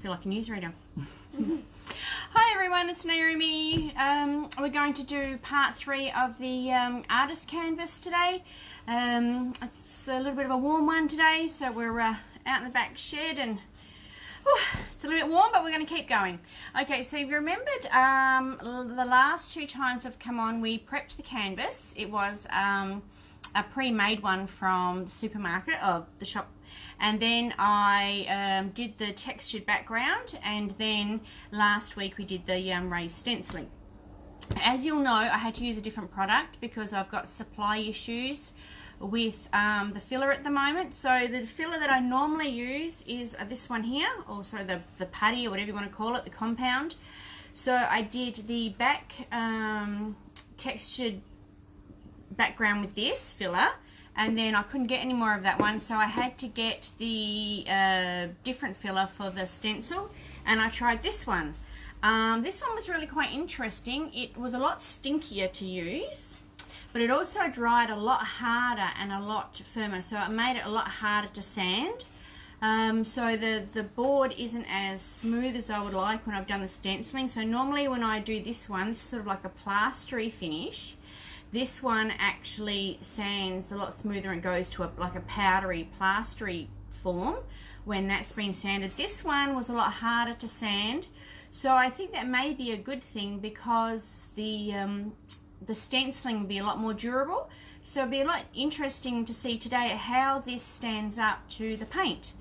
feel like a newsreader. Hi everyone, it's Naomi. We're going to do part 3 of the artist canvas today. It's a little bit of a warm one today, so we're out in the back shed and it's a little bit warm, but we're going to keep going. Okay, so if you remembered, the last 2 times I've come on, we prepped the canvas. It was a pre-made one from the supermarket or the shop, and then I did the textured background, and then last week we did the raised stenciling. As you'll know, I had to use a different product because I've got supply issues with the filler at the moment. So the filler that I normally use is this one here, or sorry, the putty, or whatever you want to call it, the compound. So I did the back textured background with this filler, and then I couldn't get any more of that one, so I had to get the different filler for the stencil, and I tried this one. This one was really quite interesting. It was a lot stinkier to use, but it also dried a lot harder and a lot firmer, so it made it a lot harder to sand. So the board isn't as smooth as I would like when I've done the stenciling. So normally when I do this one, it's sort of like a plastery finish. This one actually sands a lot smoother and goes to like a powdery, plastery form when that's been sanded. This one was a lot harder to sand, so I think that may be a good thing because the stenciling will be a lot more durable. So it'll be a lot interesting to see today how this stands up to the paint.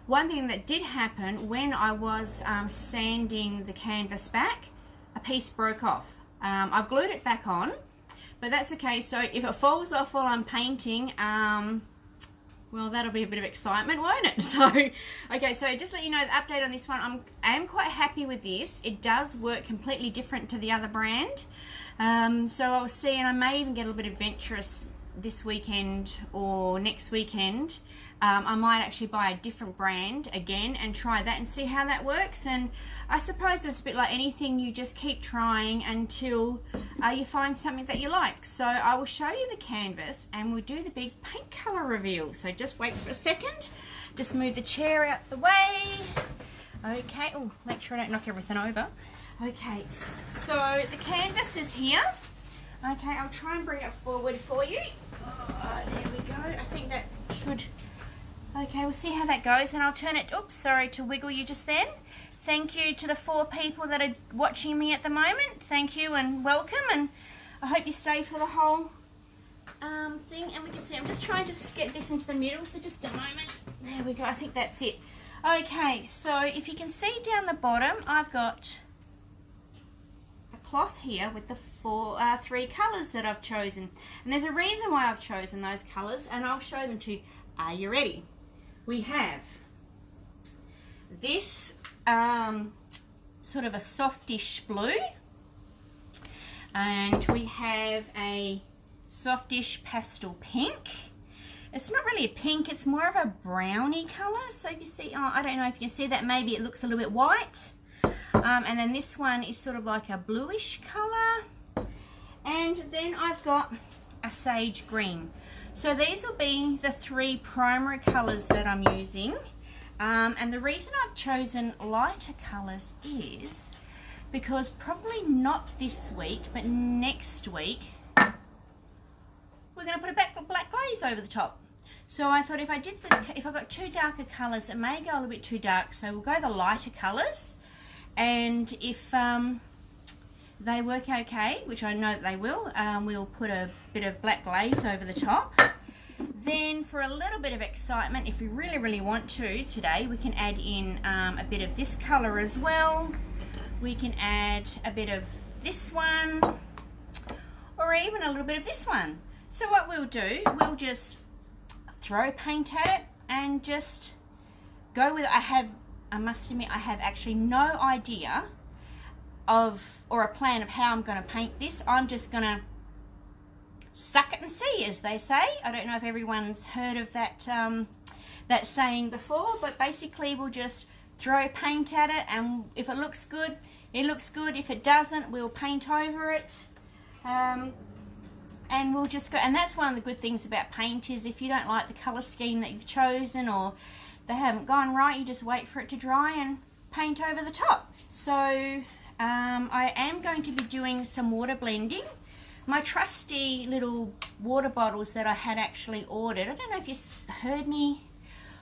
One thing that did happen when I was sanding the canvas back, a piece broke off. I've glued it back on, but that's okay. So if it falls off while I'm painting, well, that'll be a bit of excitement, won't it? So, okay, so just let you know the update on this one. I am quite happy with this. It does work completely different to the other brand. So I'll see, and I may even get a little bit adventurous this weekend or next weekend. I might actually buy a different brand again and try that and see how that works. And I suppose it's a bit like anything, you just keep trying until you find something that you like. So I will show you the canvas and we'll do the big paint colour reveal. So just wait for a second. Just move the chair out the way. Okay, oh, make sure I don't knock everything over. Okay, so the canvas is here. Okay, I'll try and bring it forward for you. Oh, there we go. I think that should... Okay, we'll see how that goes, and I'll turn it, oops, sorry to wiggle you just then. Thank you to the 4 people that are watching me at the moment. Thank you and welcome, and I hope you stay for the whole thing. And we can see, I'm just trying to get this into the middle, so just a moment. There we go, I think that's it. Okay, so if you can see down the bottom, I've got a cloth here with the 3 colours that I've chosen. And there's a reason why I've chosen those colours, and I'll show them to you. Are you ready? We have this sort of a softish blue, and we have a softish pastel pink. It's not really a pink, it's more of a browny colour. So you see, oh, I don't know if you can see that, maybe it looks a little bit white. And then this one is sort of like a bluish colour. And then I've got a sage green. So these will be the 3 primary colours that I'm using. And the reason I've chosen lighter colours is because probably not this week, but next week, we're going to put a black glaze over the top. So I thought if I got 2 darker colours, it may go a little bit too dark. So we'll go the lighter colours. And if they work okay, which I know that they will, we'll put a bit of black glaze over the top. Then for a little bit of excitement, if we really, really want to today, we can add in a bit of this colour as well. We can add a bit of this one, or even a little bit of this one. So what we'll do, we'll just throw paint at it and just go with it. I must admit, I have actually no idea or a plan of how I'm going to paint this. I'm just going to suck it and see, as they say. I don't know if everyone's heard of that that saying before, but basically we'll just throw paint at it, and if it looks good, it looks good. If it doesn't, we'll paint over it, and we'll just go. And that's one of the good things about paint, is if you don't like the colour scheme that you've chosen or they haven't gone right, you just wait for it to dry and paint over the top. So I am going to be doing some water blending. My trusty little water bottles that I had actually ordered. I don't know if you heard me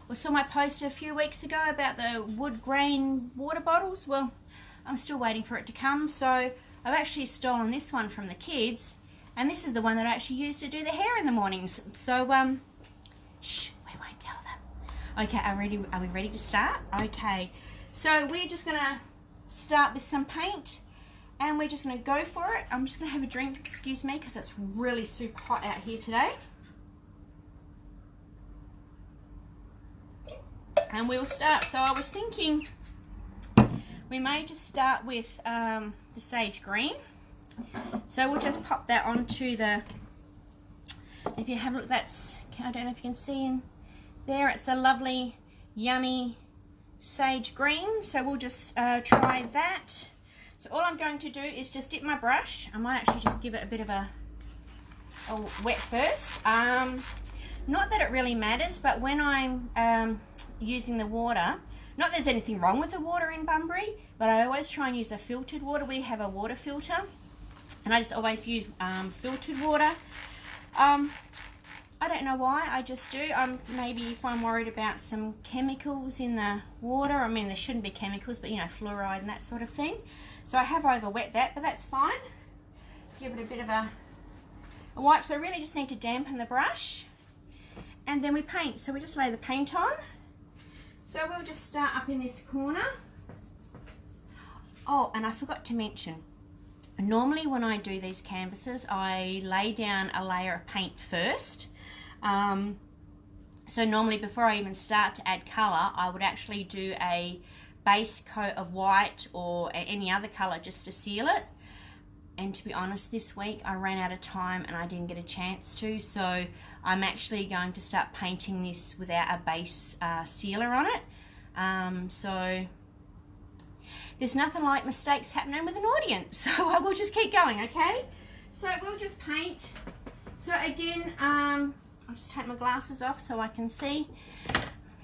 or saw my post a few weeks ago about the wood grain water bottles. Well, I'm still waiting for it to come. So I've actually stolen this one from the kids, and this is the one that I actually use to do the hair in the mornings. So shh, we won't tell them. Okay, are we ready to start? Okay, so we're just gonna start with some paint, and we're just gonna go for it. I'm just gonna have a drink, excuse me, because it's really super hot out here today. And we'll start. So I was thinking we may just start with the sage green. So we'll just pop that onto the, if you have a look, that's, I don't know if you can see in there, it's a lovely yummy sage green. So we'll just try that. So all I'm going to do is just dip my brush. I might actually just give it a bit of a wet first. Not that it really matters, but when I'm using the water, not that there's anything wrong with the water in Bunbury, but I always try and use a filtered water. We have a water filter, and I just always use filtered water. I don't know why, I just do. Maybe if I'm worried about some chemicals in the water. I mean, there shouldn't be chemicals, but you know, fluoride and that sort of thing. So I have over wet that, but that's fine. Give it a bit of a wipe. So I really just need to dampen the brush, and then we paint. So we just lay the paint on. So we'll just start up in this corner. Oh, and I forgot to mention, normally when I do these canvases, I lay down a layer of paint first. So normally before I even start to add colour, I would actually do a base coat of white or any other colour just to seal it. And to be honest, this week I ran out of time and I didn't get a chance to, so I'm actually going to start painting this without a base sealer on it. So there's nothing like mistakes happening with an audience, so I will just keep going, okay? So we'll just paint. So again, I'll just take my glasses off so I can see.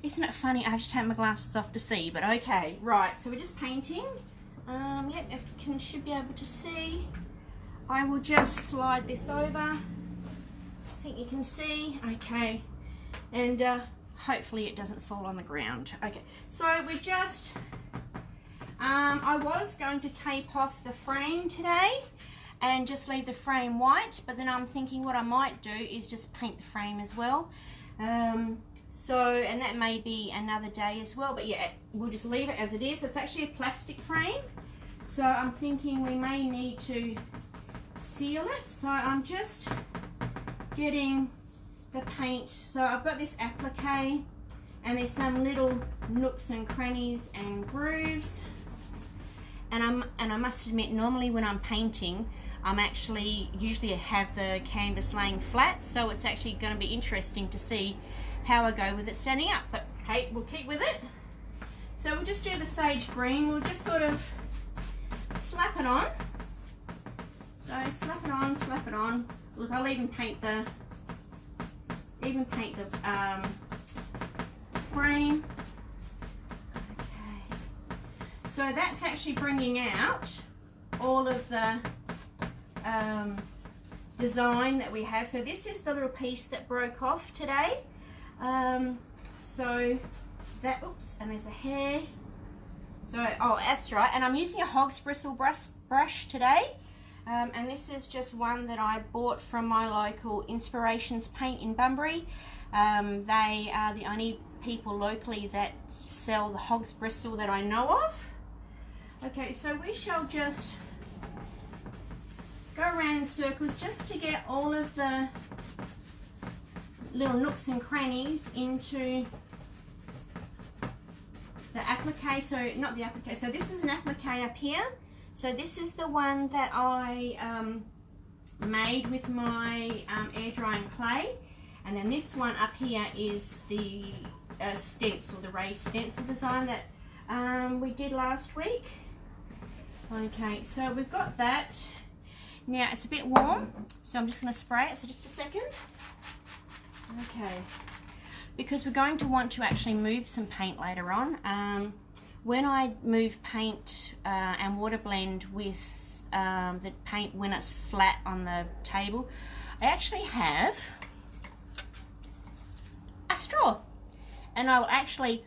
Isn't it funny? I have to take my glasses off to see, but okay, right, so we're just painting. Yep, you should be able to see. I will just slide this over. I think you can see. Okay, and hopefully it doesn't fall on the ground. Okay, so we just, I was going to tape off the frame today and just leave the frame white, but then I'm thinking what I might do is just paint the frame as well. So, and that may be another day as well, but yeah, we'll just leave it as it is. It's actually a plastic frame, so I'm thinking we may need to seal it. So I'm just getting the paint. So I've got this applique, and there's some little nooks and crannies and grooves. And I must admit, normally when I'm painting, usually have the canvas laying flat, so it's actually going to be interesting to see how I go with it standing up, but hey, we'll keep with it. So we'll just do the sage green. We'll just sort of slap it on. So slap it on, slap it on. Look, I'll even paint the frame. Okay. So that's actually bringing out all of the design that we have. So this is the little piece that broke off today. So that, oops, and there's a hair. So, oh, that's right. And I'm using a hog's bristle brush today. And this is just one that I bought from my local Inspirations Paint in Bunbury. They are the only people locally that sell the hog's bristle that I know of. Okay, so we shall just go around in circles just to get all of the little nooks and crannies into the applique. So not the applique, so this is an applique up here. So this is the one that I made with my air drying clay, and then this one up here is the stencil, the raised stencil design that we did last week. Okay, so we've got that. Now it's a bit warm, so I'm just going to spray it, so just a second. Okay, because we're going to want to actually move some paint later on. when I move paint and water blend with the paint when it's flat on the table, I actually have a straw, and I will actually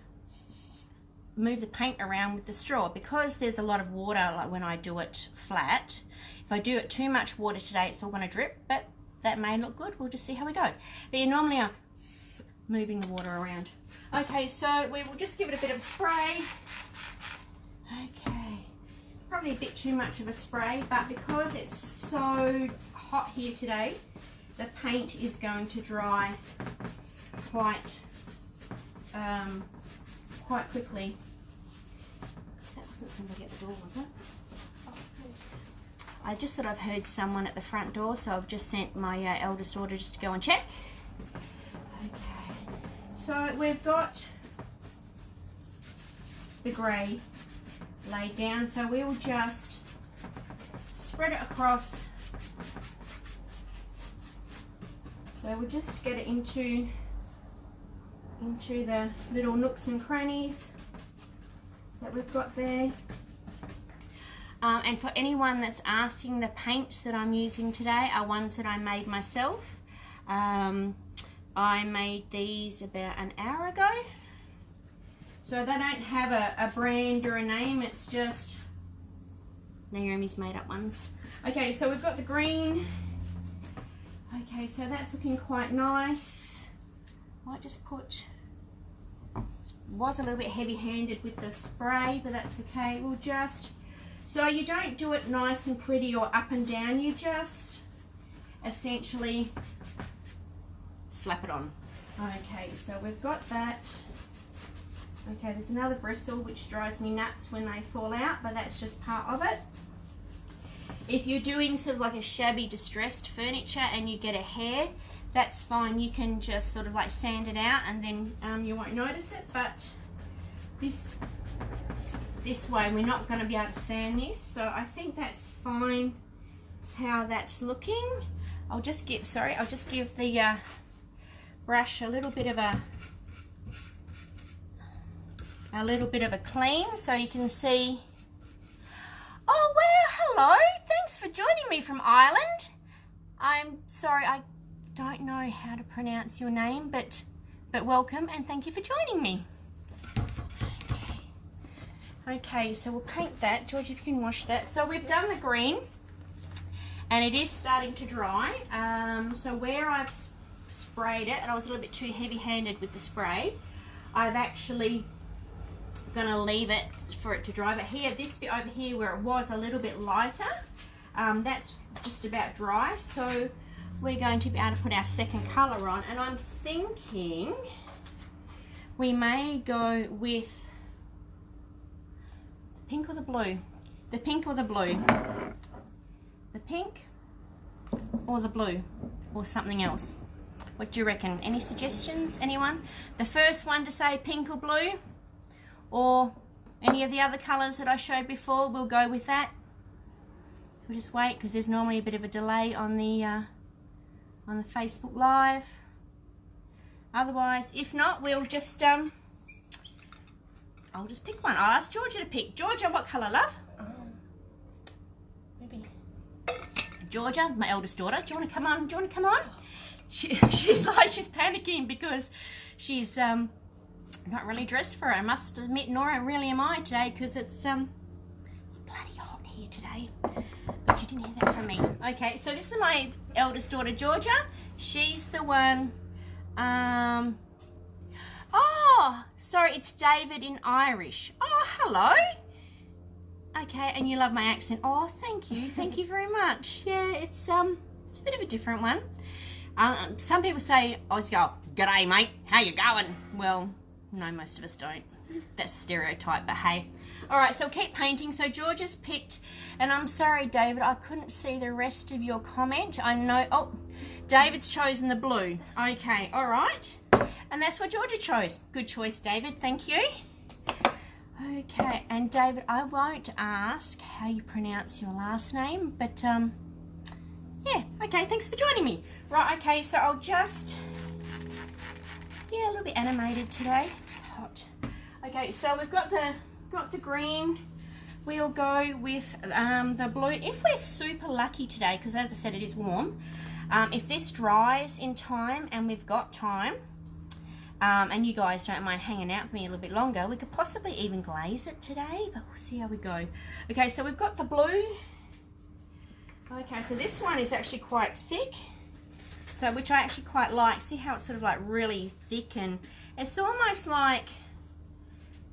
move the paint around with the straw because there's a lot of water. Like when I do it flat, if I do it too much water today, it's all going to drip, but that may look good. We'll just see how we go. But yeah, normally I'm moving the water around. Okay, so we will just give it a bit of spray. Okay, probably a bit too much of a spray, but because it's so hot here today, the paint is going to dry quite quickly. That wasn't somebody at the door, was it? I just thought I've heard someone at the front door, so I've just sent my eldest daughter just to go and check. Okay, so we've got the grey laid down, so we will just spread it across. So we'll just get it into the little nooks and crannies that we've got there. And for anyone that's asking, the paints that I'm using today are ones that I made myself. I made these about an hour ago. So they don't have a brand or a name, it's just Naomi's made up ones. Okay, so we've got the green. Okay, so that's looking quite nice. I just put, was a little bit heavy-handed with the spray, but that's okay. We'll just, so you don't do it nice and pretty or up and down, you just essentially slap it on. Okay, so we've got that. Okay, there's another bristle which drives me nuts when they fall out, but that's just part of it. If you're doing sort of like a shabby distressed furniture and you get a hair, that's fine. You can just sort of like sand it out and then you won't notice it, but this way we're not going to be able to sand this, so I think that's fine how that's looking. I'll just give the brush a little bit of a clean so you can see. Oh well, hello, thanks for joining me from Ireland. I'm sorry, I don't know how to pronounce your name, but welcome and thank you for joining me. Okay, so we'll paint that. George, if you can wash that. So we've done the green and it is starting to dry. So where I've sprayed it, and I was a little bit too heavy-handed with the spray, I've actually going to leave it for it to dry. But here, this bit over here where it was a little bit lighter, that's just about dry. So we're going to be able to put our second colour on, and I'm thinking we may go with the pink or the blue. The pink or the blue. The pink or the blue or something else. What do you reckon? Any suggestions? Anyone? The first one to say pink or blue, or any of the other colours that I showed before, we'll go with that. We'll just wait because there's normally a bit of a delay on the Facebook Live. Otherwise, if not, we'll just I'll just pick one. I'll ask Georgia to pick. Georgia, what colour, love? Maybe. Georgia, my eldest daughter, do you want to come on? Do you want to come on? She's like, she's panicking because she's not really dressed for it. I must admit, nor really am I today, because it's bloody hot here today. But you didn't hear that from me. Okay, so this is my eldest daughter, Georgia. She's the one. Oh, sorry, it's David in Irish. Oh, hello. Okay, and you love my accent. Oh, thank you very much. Yeah, it's a bit of a different one. Some people say, Aussie, go, g'day mate, how you going? Well, no, most of us don't. That's a stereotype, but hey. Alright, so we'll keep painting. So Georgia's picked, and I'm sorry David, I couldn't see the rest of your comment. I know, oh, David's chosen the blue. Okay, alright. And that's what Georgia chose. Good choice, David, thank you. Okay, and David, I won't ask how you pronounce your last name, but yeah, okay, thanks for joining me. Right, okay, so I'll just, yeah, a little bit animated today. It's hot. Okay, so we've got the got the green, we'll go with the blue. If we're super lucky today, because as I said, it is warm, if this dries in time and we've got time, and you guys don't mind hanging out for me a little bit longer, we could possibly even glaze it today, but we'll see how we go. Okay, so we've got the blue. Okay, so this one is actually quite thick, so which I actually quite like. See how it's sort of like really thick, and it's almost like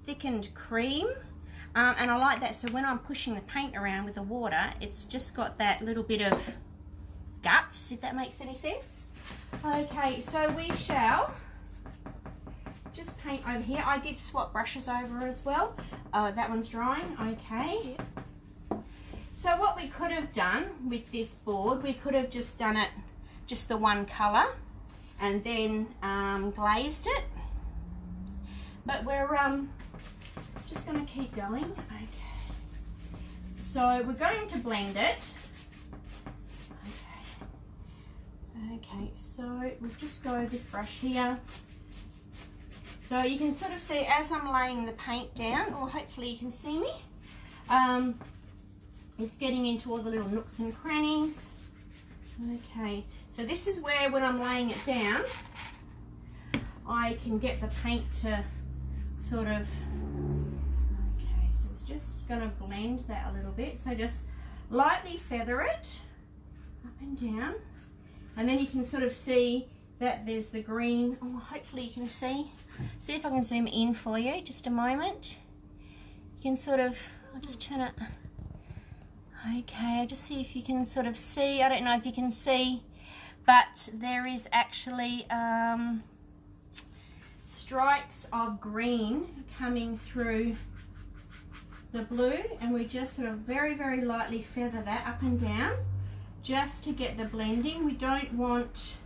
thickened cream, and I like that. So when I'm pushing the paint around with the water, it's just got that little bit of guts, if that makes any sense. Okay, so we shall just paint over here. I did swap brushes over as well. That one's drying. Okay. So what we could have done with this board, we could have just done it just the one colour and then glazed it. But we're just going to keep going. Okay. So we're going to blend it. Okay. Okay, so we'll just go this brush here. So you can sort of see as I'm laying the paint down, or hopefully you can see me, it's getting into all the little nooks and crannies. Okay, so this is where when I'm laying it down, I can get the paint to sort of, okay, so it's just going to blend that a little bit. So just lightly feather it up and down, and then you can sort of see that there's the green. Oh, hopefully you can see. See if I can zoom in for you, just a moment. You can sort of, I'll just turn it. Okay, I'll just see if you can sort of see. I don't know if you can see, but there is actually strikes of green coming through the blue, and we just sort of very, very lightly feather that up and down just to get the blending. We don't want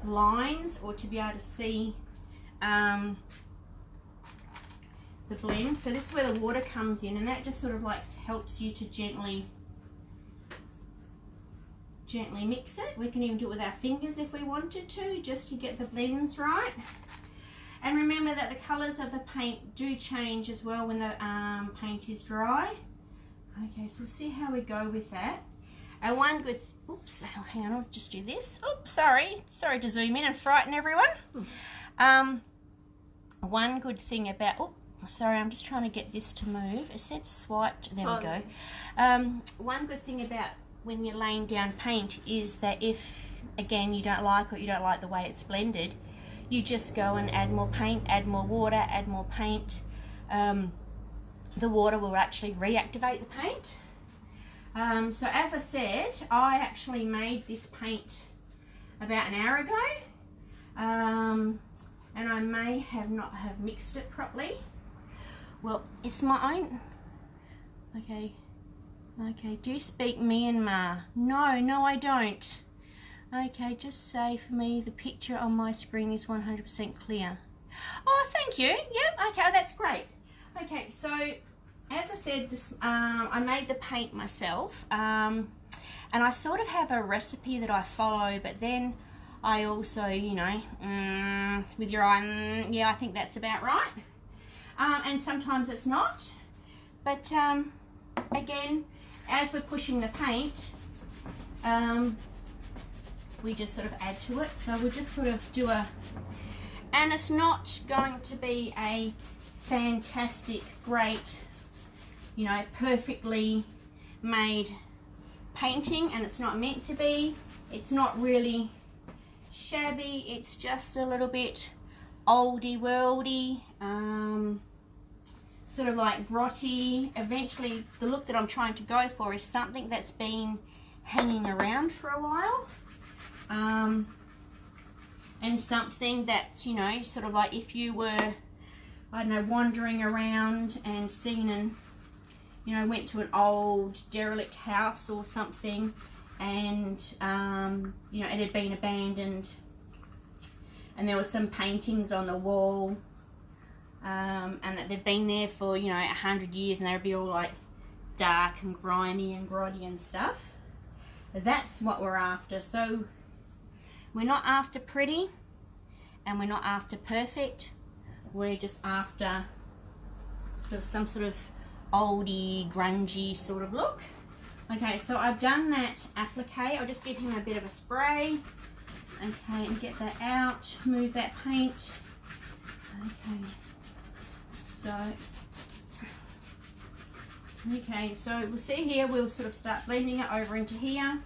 lines or to be able to see the blend. So this is where the water comes in, and that just sort of like helps you to gently mix it. We can even do it with our fingers if we wanted to, just to get the blends right. And remember that the colours of the paint do change as well when the paint is dry. Okay, so we'll see how we go with that. And one good, oops, hang on, I'll just do this. Oops, sorry to zoom in and frighten everyone. One good thing about, oh, sorry, I'm just trying to get this to move. It said swiped, there we go. One good thing about when you're laying down paint is that if, again, you don't like the way it's blended, you just go and add more paint, add more water, add more paint. The water will actually reactivate the paint. So as I said, I actually made this paint about an hour ago, and I may have not have mixed it properly. Well, it's my own. Okay, do you speak Myanmar? No, I don't. Okay, just say for me the picture on my screen is 100% clear. Oh, thank you. Yep, okay, that's great. Okay, so as I said, this I made the paint myself, and I sort of have a recipe that I follow, but then I also, you know, with your eye, yeah, I think that's about right. And sometimes it's not. But again, as we're pushing the paint, we just sort of add to it. So we'll just sort of do a, and it's not going to be a fantastic, great, you know, perfectly made painting, and it's not meant to be. It's not really shabby, it's just a little bit oldie worldy, sort of like grotty. Eventually the look that I'm trying to go for is something that's been hanging around for a while, and something that, you know, sort of like if you were, I don't know, wandering around and seen and, you know, went to an old derelict house or something, and you know, it had been abandoned, and there were some paintings on the wall, and that they'd been there for, you know, 100 years, and they'd be all like dark and grimy and grotty and stuff. That's what we're after. So we're not after pretty, and we're not after perfect. We're just after sort of some sort of oldie, grungy sort of look. Okay, so I've done that applique. I'll just give him a bit of a spray. Okay, and get that out, move that paint. Okay, so we'll see here, we'll sort of start blending it over into here.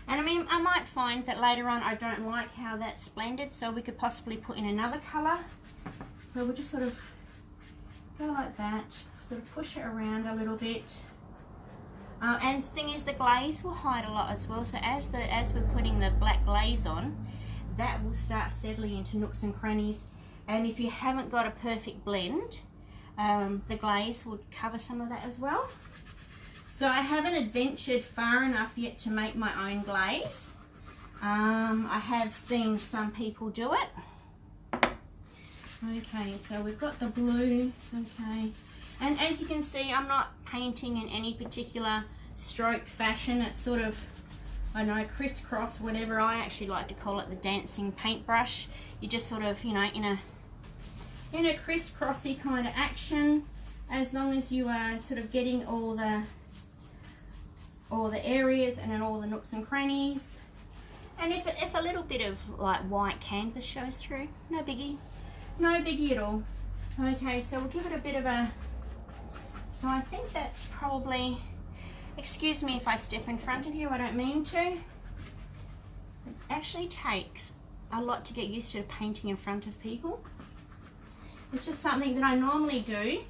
And I mean, I might find that later on I don't like how that's blended, so we could possibly put in another colour. So we'll just sort of go like that, sort of push it around a little bit. And the thing is, the glaze will hide a lot as well, so as we're putting the black glaze on, that will start settling into nooks and crannies. And if you haven't got a perfect blend, the glaze will cover some of that as well. So I haven't adventured far enough yet to make my own glaze. I have seen some people do it. Okay, so we've got the blue, okay. And as you can see, I'm not painting in any particular stroke fashion. It's sort of, I don't know, crisscross, whatever. I actually like to call it the dancing paintbrush. You just sort of, you know, in a crisscrossy kind of action, as long as you are sort of getting all the areas and in all the nooks and crannies. And if a little bit of like white canvas shows through, no biggie. No biggie at all. Okay, so we'll give it a bit of a, so I think that's probably, excuse me if I step in front of you, I don't mean to. It actually takes a lot to get used to painting in front of people. It's just something that I normally do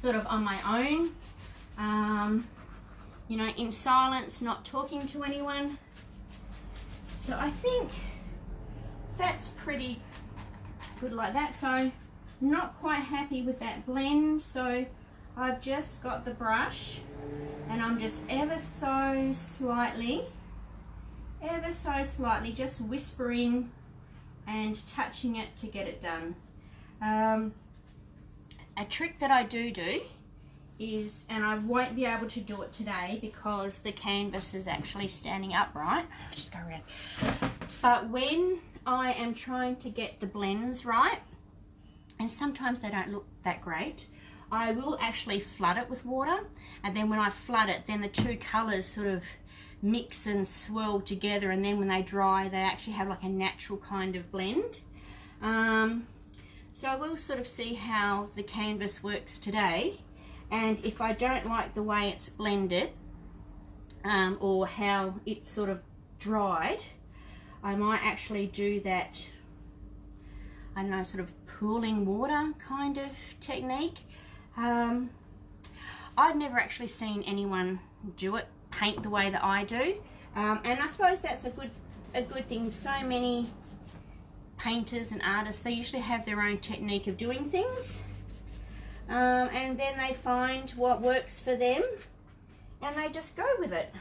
sort of on my own, you know, in silence, not talking to anyone. So I think that's pretty good like that. So not quite happy with that blend, so I've just got the brush and I'm just ever so slightly just whispering and touching it to get it done. A trick that I do is, and I won't be able to do it today because the canvas is actually standing upright. I'll just go around. But when I am trying to get the blends right, and sometimes they don't look that great, I will actually flood it with water, and then when I flood it, then the two colours sort of mix and swirl together, and then when they dry they actually have like a natural kind of blend. So I will sort of see how the canvas works today, and if I don't like the way it's blended or how it's sort of dried, I might actually do that, I don't know, sort of pooling water kind of technique. I've never actually seen anyone do it, paint the way that I do, and I suppose that's a good thing. So many painters and artists, they usually have their own technique of doing things, and then they find what works for them and they just go with it.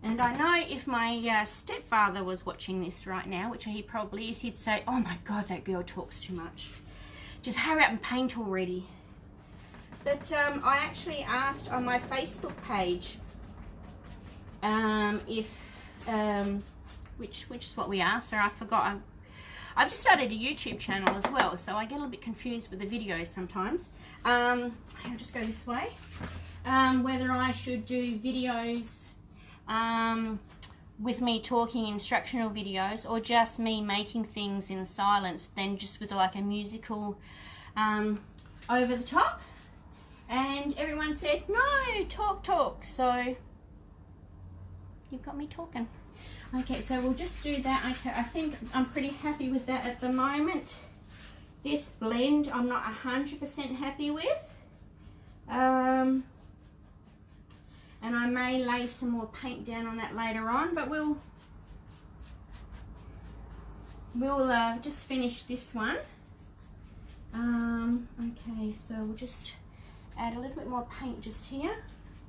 And I know if my stepfather was watching this right now, which he probably is, he'd say, oh my god, that girl talks too much, just hurry up and paint already. But I actually asked on my Facebook page which is what we asked, or I forgot. I've just started a YouTube channel as well, so I get a little bit confused with the videos sometimes. I'll just go this way. Whether I should do videos with me talking, instructional videos, or just me making things in silence, then just with like a musical over the top. And everyone said, no, talk. So you've got me talking. Okay, so we'll just do that. Okay, I think I'm pretty happy with that at the moment. This blend I'm not 100% happy with. And I may lay some more paint down on that later on, but we'll just finish this one. Okay, so we'll just add a little bit more paint just here.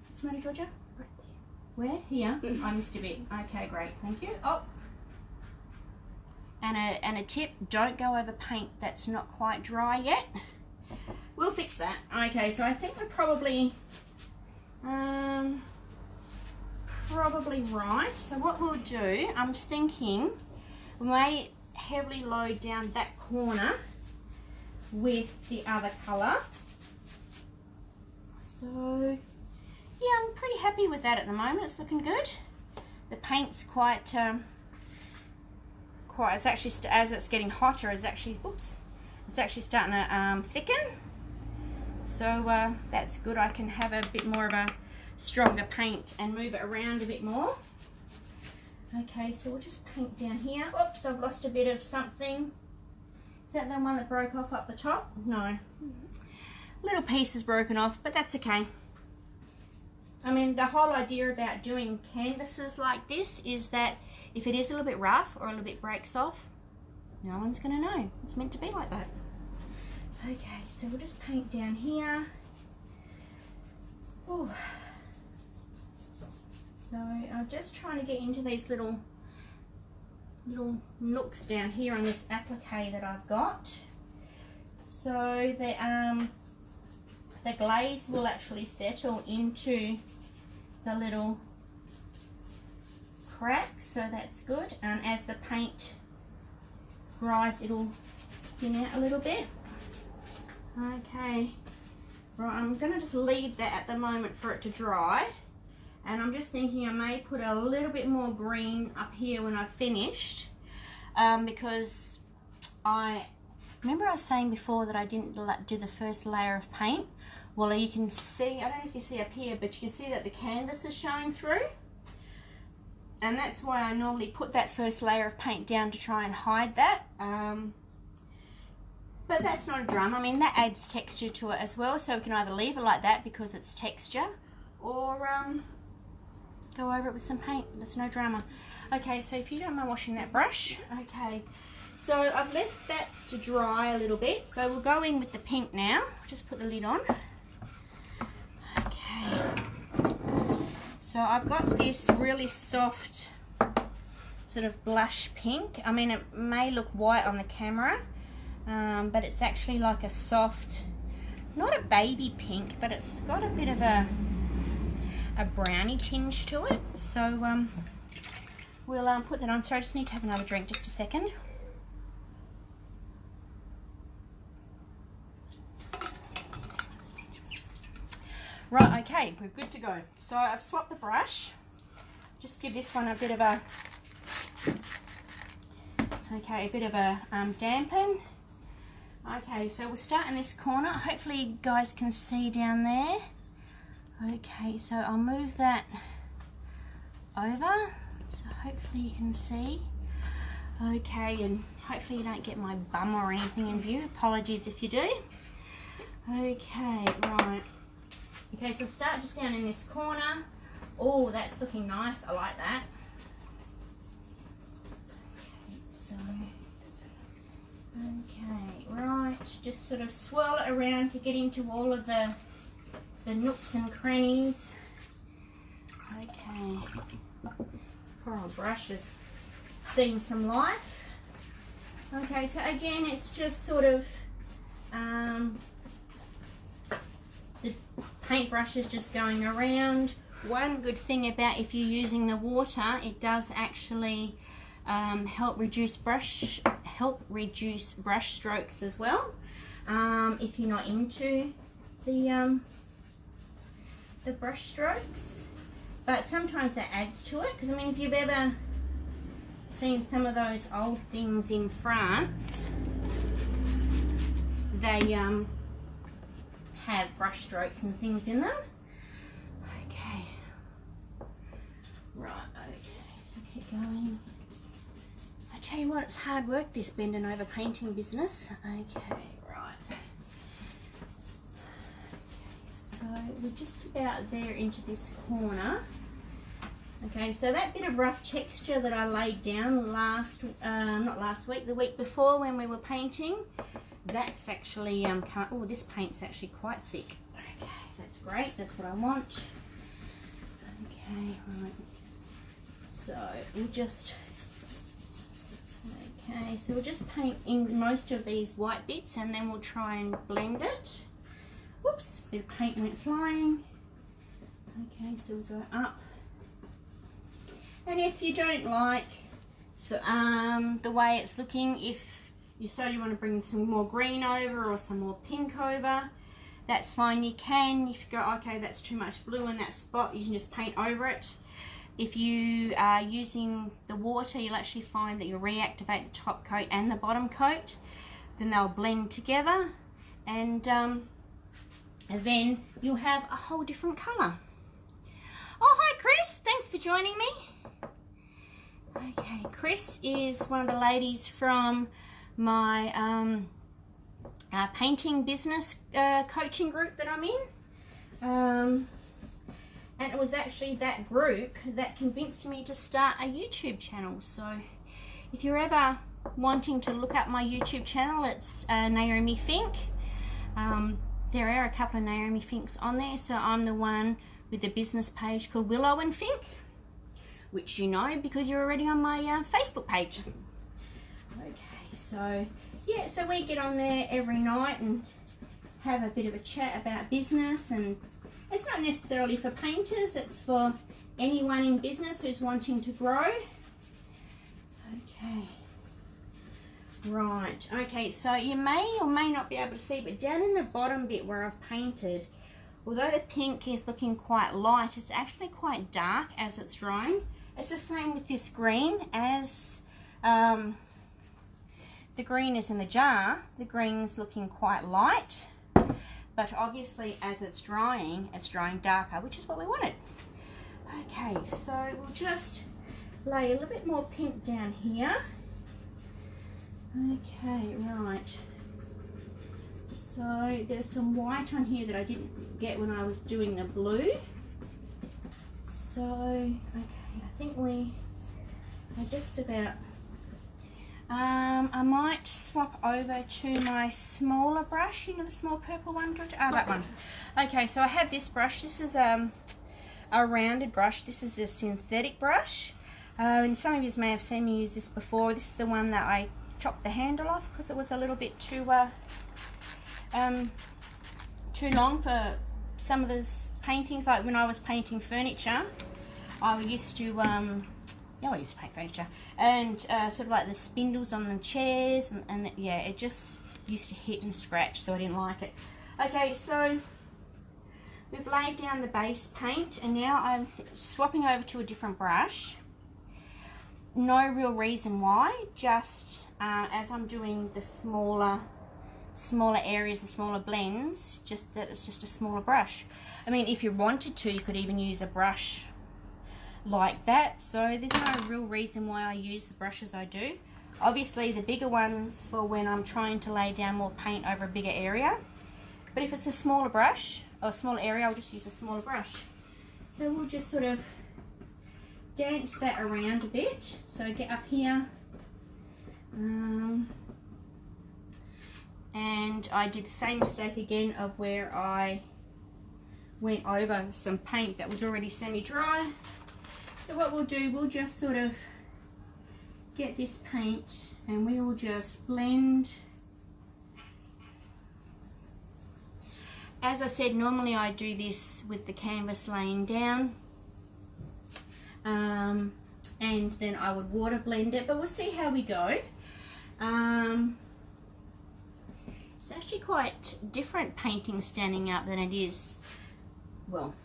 What's the matter, Georgia? Right there. Where? Here? I missed a bit. Okay, great. Thank you. Oh. And a tip, don't go over paint that's not quite dry yet. We'll fix that. Okay, so I think we're probably right. So what we'll do, I'm just thinking, we may heavily load down that corner with the other colour. So yeah, I'm pretty happy with that at the moment. It's looking good. The paint's quite it's actually, as it's getting hotter, it's actually starting to thicken. So that's good. I can have a bit more of a stronger paint and move it around a bit more. Okay, so we'll just paint down here. Oops, I've lost a bit of something. Is that the one that broke off up the top? No. Little piece is broken off, but that's okay. I mean, the whole idea about doing canvases like this is that if it is a little bit rough or a little bit breaks off, no one's going to know. It's meant to be like that. Okay, so we'll just paint down here. Ooh. So I'm just trying to get into these little nooks down here on this applique that I've got. So the glaze will actually settle into the little cracks, so that's good. And as the paint dries, it'll thin out a little bit. Okay, right, I'm going to just leave that at the moment for it to dry. And I'm just thinking I may put a little bit more green up here when I've finished, because I was saying before that I didn't do the first layer of paint. Well, you can see, I don't know if you see up here, but you can see that the canvas is showing through. And that's why I normally put that first layer of paint down to try and hide that. But that's not a drama. I mean, that adds texture to it as well, so we can either leave it like that because it's texture, or go over it with some paint. That's no drama. Okay, so if you don't mind washing that brush. Okay, so I've left that to dry a little bit, so we'll go in with the pink now. Just put the lid on. Okay, so I've got this really soft sort of blush pink. I mean, it may look white on the camera, but it's actually like a soft, not a baby pink, but it's got a bit of a brownie tinge to it. So we'll put that on. Sorry, I just need to have another drink, just a second. Right, okay, we're good to go. So I've swapped the brush. Just give this one a bit of a dampen. Okay, so we'll start in this corner. Hopefully you guys can see down there. Okay, so I'll move that over, so hopefully you can see. Okay, and hopefully you don't get my bum or anything in view. Apologies if you do. Okay, right. Okay, so start just down in this corner. Oh, that's looking nice. I like that. Okay, so, okay, right. Just sort of swirl it around to get into all of the nooks and crannies. Okay. Poor old brush has seen some life. Okay, so again, it's just sort of the paintbrush is just going around. One good thing about if you're using the water, it does actually help reduce brush strokes as well. If you're not into the brush strokes, but sometimes that adds to it, because I mean, if you've ever seen some of those old things in France, they have brush strokes and things in them. Okay, right, okay, so keep going. I tell you what, it's hard work, this bending over painting business. Okay, right. So we're just about there into this corner. Okay, so that bit of rough texture that I laid down the week before when we were painting, that's actually oh, this paint's actually quite thick. Okay, that's great, that's what I want. Okay, right. So we'll just paint in most of these white bits, and then we'll try and blend it. Whoops, a bit of paint went flying. Okay, so we'll go up. And if you don't like the way it's looking, if you decide you want to bring some more green over or some more pink over, that's fine, you can. If you go, okay, that's too much blue in that spot, you can just paint over it. If you are using the water, you'll actually find that you'll reactivate the top coat and the bottom coat. Then they'll blend together, and then you'll have a whole different colour. Oh, hi Chris, thanks for joining me. Okay, Chris is one of the ladies from my painting business coaching group that I'm in. And it was actually that group that convinced me to start a YouTube channel. So if you're ever wanting to look up my YouTube channel, it's Naomi Fink. There are a couple of Naomi Finks on there, so I'm the one with the business page called Willow and Fink, which you know because you're already on my Facebook page. Okay, so yeah, so we get on there every night and have a bit of a chat about business, and it's not necessarily for painters, it's for anyone in business who's wanting to grow. Okay. Right, okay, so you may or may not be able to see, but down in the bottom bit where I've painted, although the pink is looking quite light, it's actually quite dark as it's drying. It's the same with this green. As the green is in the jar, the green's looking quite light, but obviously as it's drying darker, which is what we wanted. Okay, so we'll just lay a little bit more pink down here. Okay, right. So there's some white on here that I didn't get when I was doing the blue. So, okay, I think we are just about... I might swap over to my smaller brush, you know, the small purple one, George? Oh, that one. Okay, so I have this brush. This is a rounded brush. This is a synthetic brush. And some of you may have seen me use this before. This is the one that I chopped the handle off because it was a little bit too long for some of those paintings. Like when I was painting furniture, I used to I used to paint furniture, and sort of like the spindles on the chairs, and yeah, it just used to hit and scratch, so I didn't like it. Okay, so we've laid down the base paint, and now I'm swapping over to a different brush. No real reason why, just as I'm doing the smaller areas and smaller blends, just that it's just a smaller brush. I mean, if you wanted to, you could even use a brush like that, so there's no real reason why I use the brushes I do. Obviously the bigger ones for when I'm trying to lay down more paint over a bigger area, but if it's a smaller brush or smaller area, I'll just use a smaller brush. So we'll just sort of dance that around a bit. So get up here, and I did the same mistake again of where I went over some paint that was already semi-dry. So what we'll do, we'll just sort of get this paint and we will just blend. As I said, normally I do this with the canvas laying down, and then I would water blend it, but we'll see how we go. It's actually quite different painting standing up than it is, well,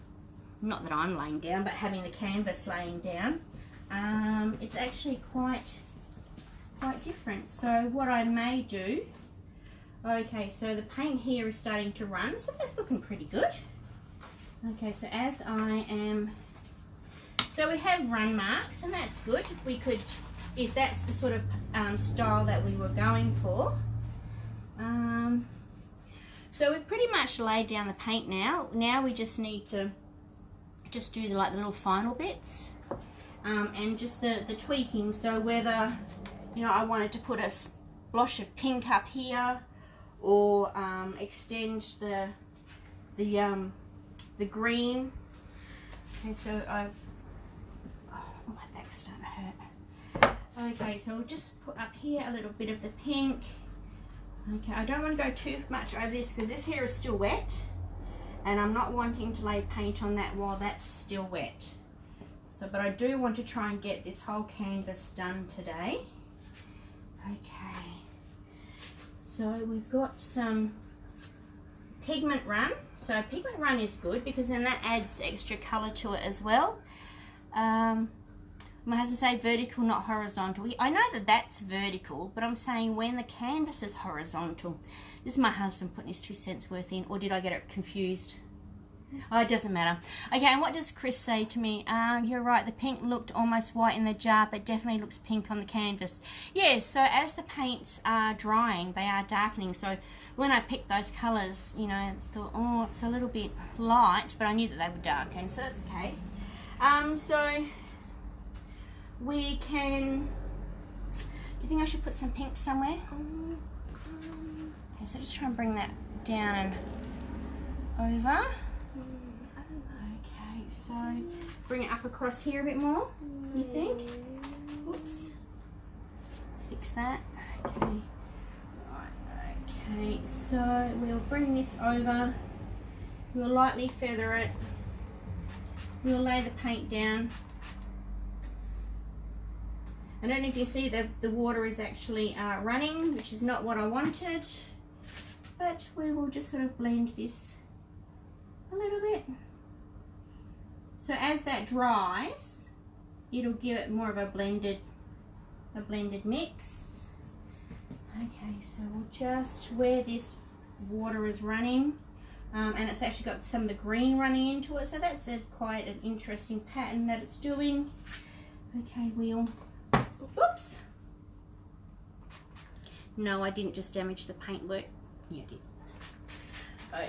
not that I'm laying down, but having the canvas laying down. It's actually quite different. So what I may do, okay, so the paint here is starting to run, so that's looking pretty good. Okay, so as I am, so we have run marks, and that's good. We could, if that's the sort of style that we were going for. So we've pretty much laid down the paint now. Now we just need to just do the little final bits, and just the tweaking. So whether, you know, I wanted to put a splosh of pink up here, or extend the green. Okay, so my back's starting to hurt. Okay, so we'll just put up here a little bit of the pink. Okay, I don't want to go too much over this because this here is still wet, and I'm not wanting to lay paint on that while that's still wet. So, but I do want to try and get this whole canvas done today. Okay. So we've got some pigment run. So pigment run is good because then that adds extra colour to it as well. My husband say vertical, not horizontal. I know that that's vertical, but I'm saying when the canvas is horizontal. This is my husband putting his 2 cents worth in, or did I get it confused? Oh, it doesn't matter. Okay, and what does Chris say to me? You're right, the pink looked almost white in the jar, but definitely looks pink on the canvas. Yeah, so as the paints are drying, they are darkening. So when I picked those colours, you know, I thought, oh, it's a little bit light, but I knew that they would darken, so that's okay. So we can, do you think I should put some pink somewhere? Okay, so just try and bring that down and over. Okay, so bring it up across here a bit more, you think? Oops. Fix that. Okay. Right, okay, so we'll bring this over. We'll lightly feather it. We'll lay the paint down. I don't know if you see the water is actually running, which is not what I wanted, but we will just sort of blend this a little bit. So as that dries, it'll give it more of a blended mix. Okay, so we'll just, where this water is running, and it's actually got some of the green running into it, so that's quite an interesting pattern that it's doing. Okay, we'll, oops. No, I didn't just damage the paintwork. Yeah, I did.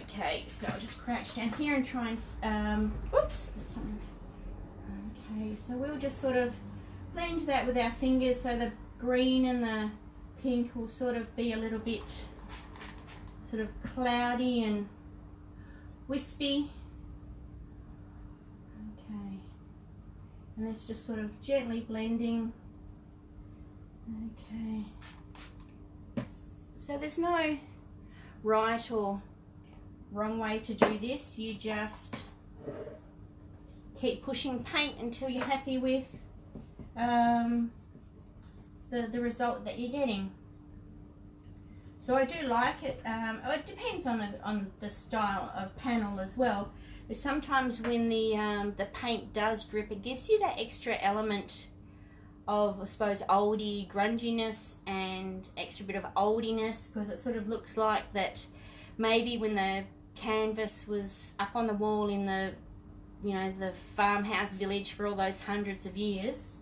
Okay, so I'll just crouch down here and try and, oops, there's something. Okay, so we'll just sort of blend that with our fingers so the green and the pink will sort of be a little bit sort of cloudy and wispy. Okay, and it's just sort of gently blending. Okay, so there's no right or wrong way to do this. You just keep pushing paint until you're happy with the result that you're getting. So I do like it. It depends on the style of panel as well. But sometimes when the paint does drip, it gives you that extra element of, I suppose, oldie grunginess and extra bit of oldiness, because it sort of looks like that maybe when the canvas was up on the wall in the, you know, the farmhouse village for all those hundreds of years,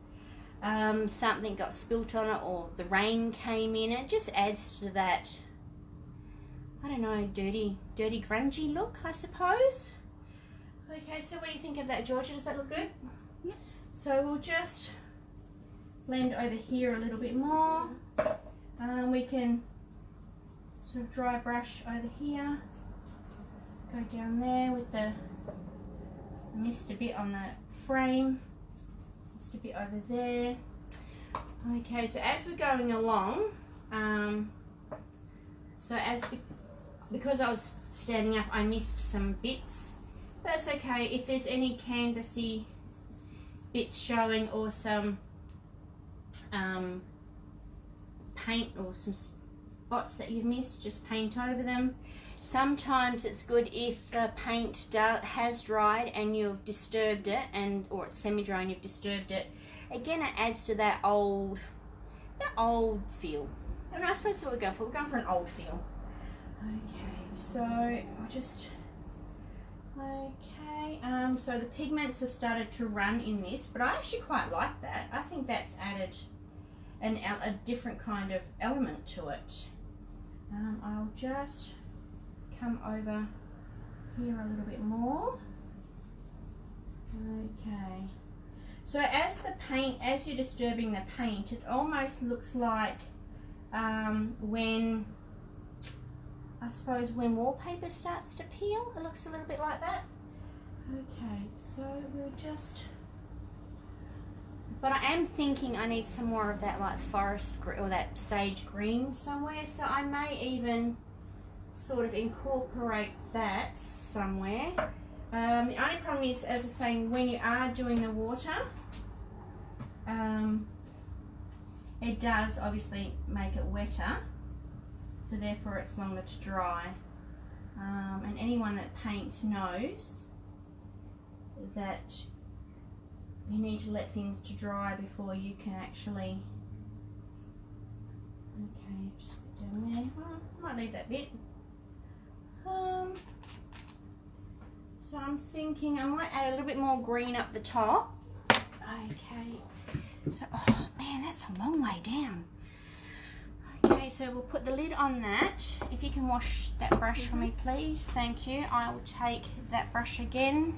something got spilt on it or the rain came in. It just adds to that, I don't know, dirty grungy look, I suppose. Okay, so what do you think of that, Georgia? Does that look good? Yeah. So we'll just blend over here a little bit more. We can sort of dry brush over here, go down there with the, I missed a bit on the frame, just a bit over there. Okay, so as we're going along, because I was standing up, I missed some bits. That's okay. If there's any canvassy bits showing or some paint or some spots that you've missed, just paint over them. Sometimes it's good if the paint has dried and you've disturbed it, or it's semi-dry and you've disturbed it. Again, it adds to that old feel. And I suppose that's what we're going for. We're going for an old feel. Okay, so I'll just, okay, so the pigments have started to run in this, but I actually quite like that. I think that's added a different kind of element to it. I'll just come over here a little bit more. Okay, so as you're disturbing the paint, it almost looks like when, I suppose, when wallpaper starts to peel, it looks a little bit like that. Okay, so we'll just, but I am thinking I need some more of that like forest or that sage green somewhere, so I may even sort of incorporate that somewhere. The only problem is, as I was saying, when you are doing the water, it does obviously make it wetter. So so therefore it's longer to dry. And anyone that paints knows that you need to let things to dry before you can actually. Okay, just put it down there. Well, I might leave that bit. So I'm thinking I might add a little bit more green up the top. Okay. So, oh man, that's a long way down. Okay, so we'll put the lid on that. If you can wash that brush for me, please. Thank you. I will take that brush again.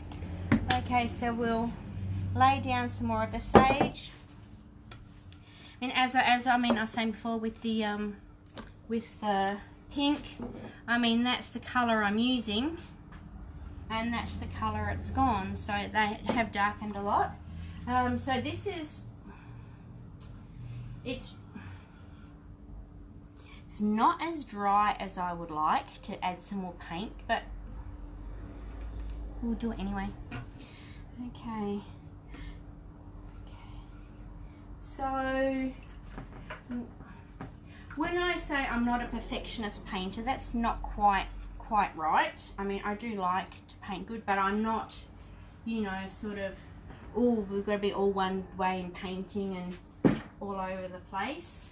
Okay, so we'll lay down some more of the sage. And as I was saying before with the pink, I mean that's the colour I'm using, and that's the colour it's gone. So they have darkened a lot. So this is it's not as dry as I would like to add some more paint, but we'll do it anyway. Okay. So when I say I'm not a perfectionist painter, that's not quite right. I mean, I do like to paint good, but I'm not, you know, sort of, oh, we've got to be all one way in painting and all over the place.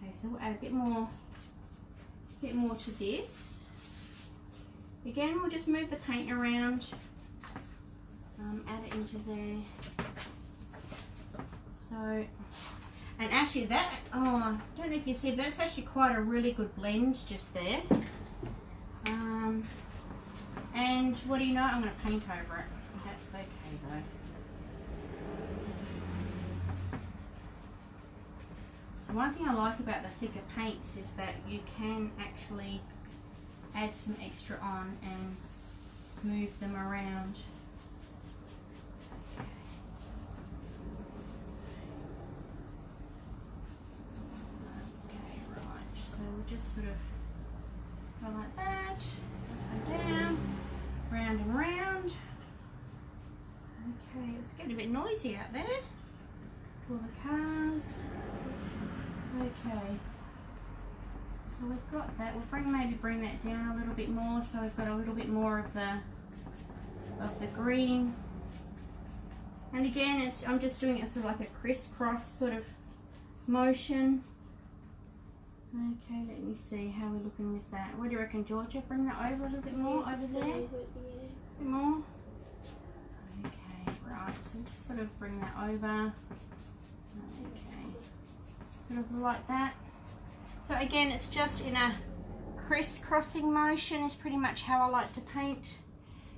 Okay, so we'll add a bit more to this. Again, we'll just move the paint around, add it into there. So, and actually that, oh, I don't know if you see, that's actually quite a really good blend just there. And what do you know, I'm going to paint over it. That's okay though. So one thing I like about the thicker paints is that you can actually add some extra on and move them around. Okay, right, so we'll just sort of go like that, up and down, round and round. Okay, it's getting a bit noisy out there for the cars. Okay, so we've got that. We'll maybe bring that down a little bit more, so we've got a little bit more of the green. And again, I'm just doing it sort of like a crisscross sort of motion. Okay, let me see how we're looking with that. What do you reckon, Georgia? Bring that over a little bit more, over there. A bit more. Okay, right. So just sort of bring that over. Okay, sort of like that. So again, it's just in a crisscrossing motion is pretty much how I like to paint.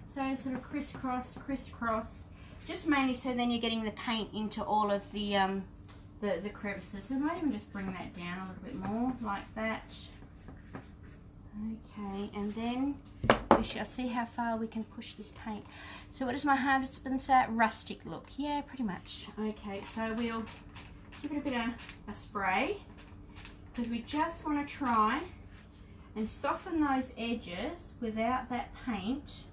So sort of crisscross, crisscross, just mainly so then you're getting the paint into all of the crevices. So I might even just bring that down a little bit more, like that. Okay, and then we shall see how far we can push this paint. So what does my husband say? Rustic look. Yeah, pretty much. Okay, so we'll give it a bit of a spray, because we just want to try and soften those edges without that paint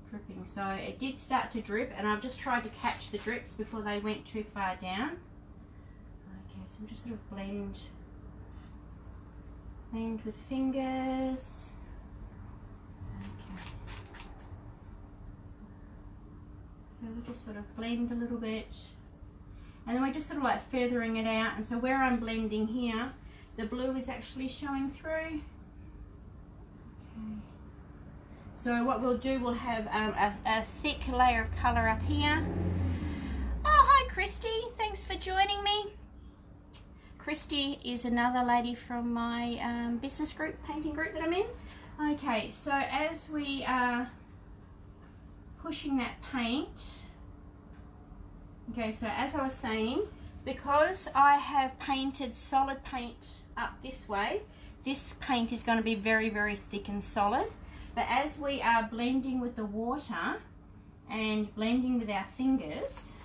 dripping. So it did start to drip, and I've just tried to catch the drips before they went too far down. Okay, so we'll just sort of blend with fingers. Okay. So we'll just sort of blend a little bit. And then we're just sort of like feathering it out. And so where I'm blending here, the blue is actually showing through. Okay. So what we'll do, we'll have a thick layer of colour up here. Oh, hi Christy, thanks for joining me. Christy is another lady from my business group, painting group that I'm in. Okay, so as we are pushing that paint, okay, so as I was saying, because I have painted solid paint up this way, this paint is going to be very, very thick and solid. But as we are blending with the water and blending with our fingers,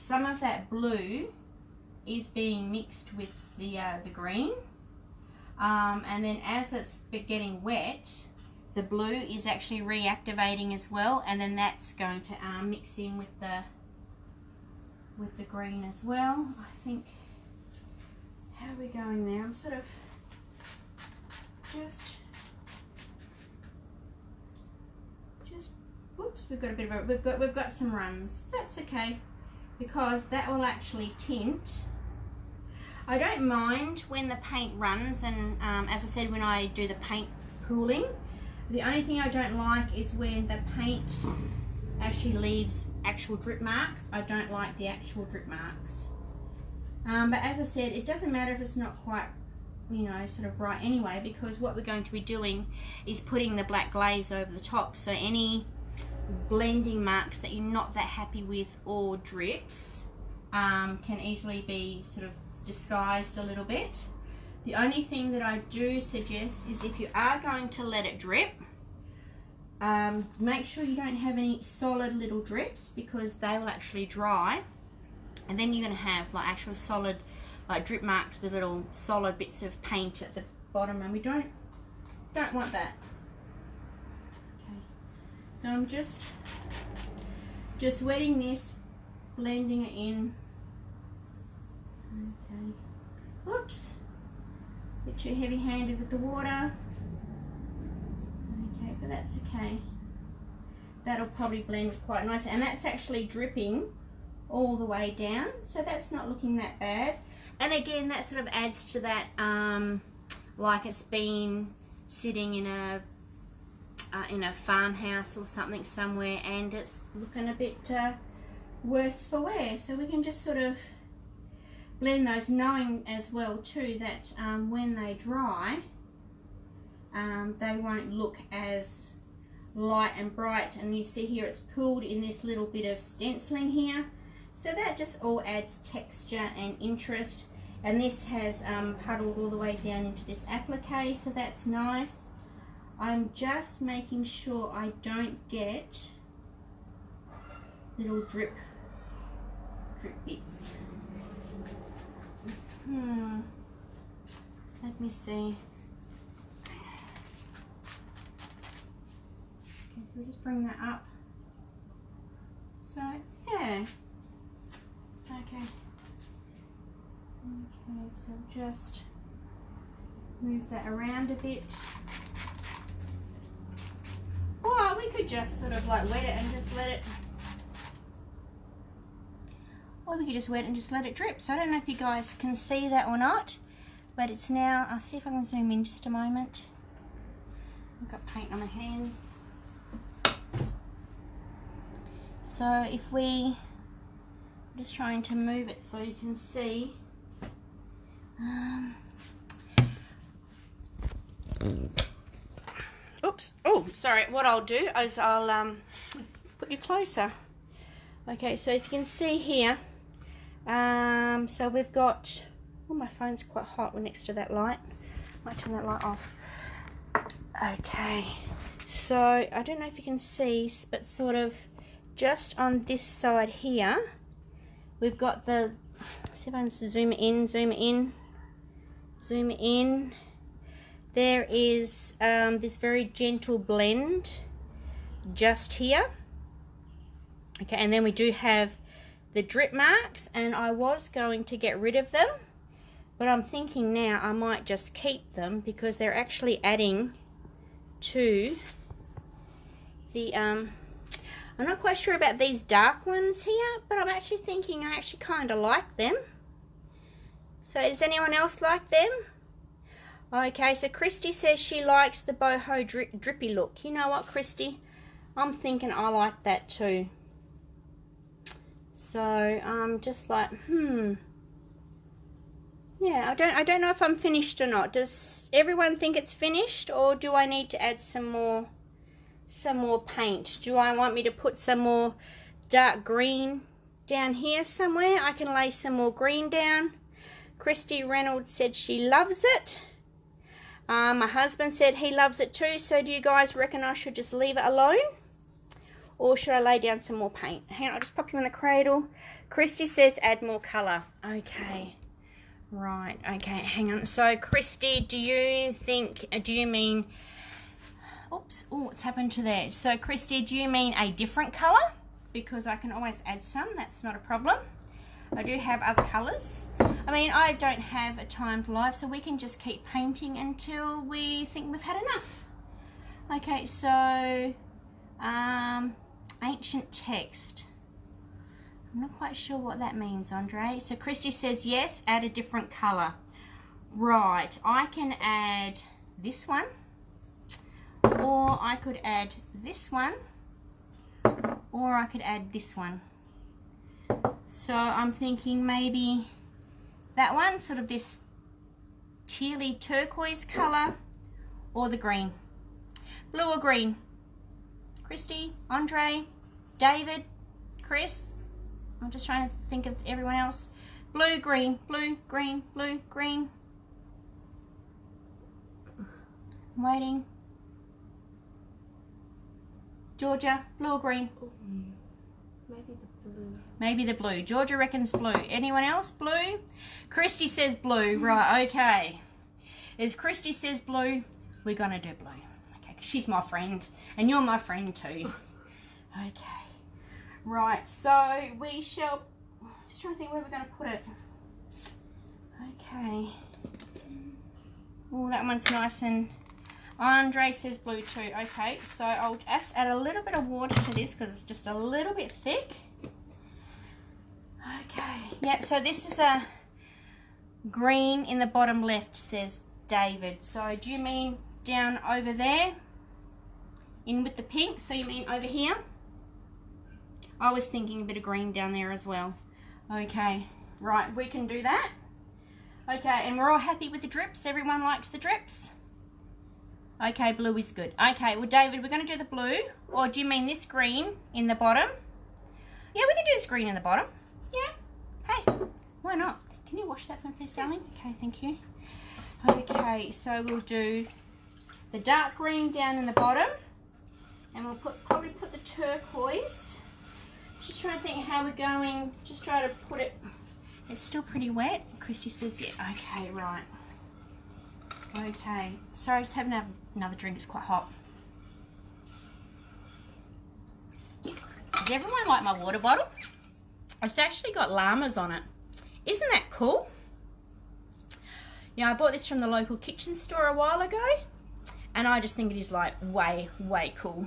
some of that blue is being mixed with the green. And then as it's getting wet, the blue is actually reactivating as well, and then that's going to mix in with the with the green as well. I think, how are we going there? I'm sort of just whoops, we've got a bit of a, we've got some runs. That's okay, because that will actually tint. I don't mind when the paint runs, and as I said, when I do the paint pooling, the only thing I don't like is when the paint actually leaves actual drip marks. I don't like the actual drip marks. But as I said, it doesn't matter if it's not quite, you know, sort of right anyway, because what we're going to be doing is putting the black glaze over the top, so any blending marks that you're not that happy with or drips can easily be sort of disguised a little bit. The only thing that I do suggest is if you are going to let it drip, make sure you don't have any solid little drips, because they will actually dry, and then you're going to have like actual solid like drip marks with little solid bits of paint at the bottom, and we don't want that. Okay, so I'm just wetting this, blending it in. Okay, whoops, a bit too heavy-handed with the water. Okay, but that's okay. That'll probably blend quite nicely, and that's actually dripping all the way down, so that's not looking that bad. And again, that sort of adds to that, like it's been sitting in a farmhouse or something somewhere, and it's looking a bit worse for wear. So we can just sort of blend those, knowing as well too that when they dry, they won't look as light and bright. And you see here it's pooled in this little bit of stenciling here, so that just all adds texture and interest. And this has puddled all the way down into this applique, so that's nice. I'm just making sure I don't get little drip bits. Let me see. Okay, so we'll just bring that up. So yeah. Okay. Okay, so just move that around a bit. Or we could just sort of like wet it and just let it, or we could just wet it and just let it drip. So I don't know if you guys can see that or not, but it's now, I'll see if I can zoom in just a moment. I've got paint on my hands. So if we, I'm just trying to move it so you can see. Oops. Oh, sorry. What I'll do is I'll put you closer. Okay, so if you can see here, so we've got, oh, my phone's quite hot. We're next to that light. Might turn that light off. Okay, so I don't know if you can see, but sort of just on this side here, we've got the, see if I can zoom in, zoom in, zoom in. There is this very gentle blend just here. Okay, and then we do have the drip marks, and I was going to get rid of them, but I'm thinking now I might just keep them because they're actually adding to the, I'm not quite sure about these dark ones here, but I'm actually thinking I actually kind of like them. So does anyone else like them? Okay, so Christy says she likes the boho drippy look. You know what, Christy? I'm thinking I like that too. So I'm just like, yeah, I don't know if I'm finished or not. Does everyone think it's finished, or do I need to add some more paint? Do I want me to put some more dark green down here somewhere? I can lay some more green down. Christy Reynolds said she loves it. My husband said he loves it too. So do you guys reckon I should just leave it alone, or should I lay down some more paint? Hang on, I'll just pop you in the cradle. Christy says add more colour. Okay. Right, okay, hang on. So Christy, do you mean, oops, oh, what's happened to there? So Christy, do you mean a different colour? Because I can always add some, that's not a problem. I do have other colours. I mean, I don't have a timed live, so we can just keep painting until we think we've had enough. Okay, so ancient text. I'm not quite sure what that means, Andre. So Christy says yes, add a different colour. Right, I can add this one, or I could add this one, or I could add this one. So I'm thinking maybe that one, sort of this tealy turquoise colour, or the green. Blue or green? Christy, Andre, David, Chris. I'm just trying to think of everyone else. Blue, green, blue, green, blue, green. I'm waiting. Georgia, blue or green? Maybe the blue. Maybe the blue. Georgia reckons blue. Anyone else? Blue? Christy says blue. Right, okay. If Christy says blue, we're going to do blue. Okay, 'cause she's my friend. And you're my friend too. Okay. Right, so we shall... Just trying to think where we're going to put it. Okay. Oh, that one's nice, and Andre says blue too. Okay, so I'll just add a little bit of water to this because it's just a little bit thick. Okay, yep, so this is a green in the bottom left, says David. So do you mean down over there? In with the pink, so you mean over here? I was thinking a bit of green down there as well. Okay, right, we can do that. Okay, and we're all happy with the drips. Everyone likes the drips. Okay, blue is good. Okay, well, David, we're going to do the blue. Or do you mean this green in the bottom? Yeah, we can do this green in the bottom. Yeah. Hey, why not? Can you wash that for me, please, darling? Okay, thank you. Okay, so we'll do the dark green down in the bottom. And we'll probably put the turquoise. Just trying to think how we're going. Just try to put it. It's still pretty wet. Christy says, yeah. Okay, right. Okay. Sorry, I just having another drink. It's quite hot. Does everyone like my water bottle? It's actually got llamas on it. Isn't that cool? Yeah, I bought this from the local kitchen store a while ago. And I just think it is like way, way cool.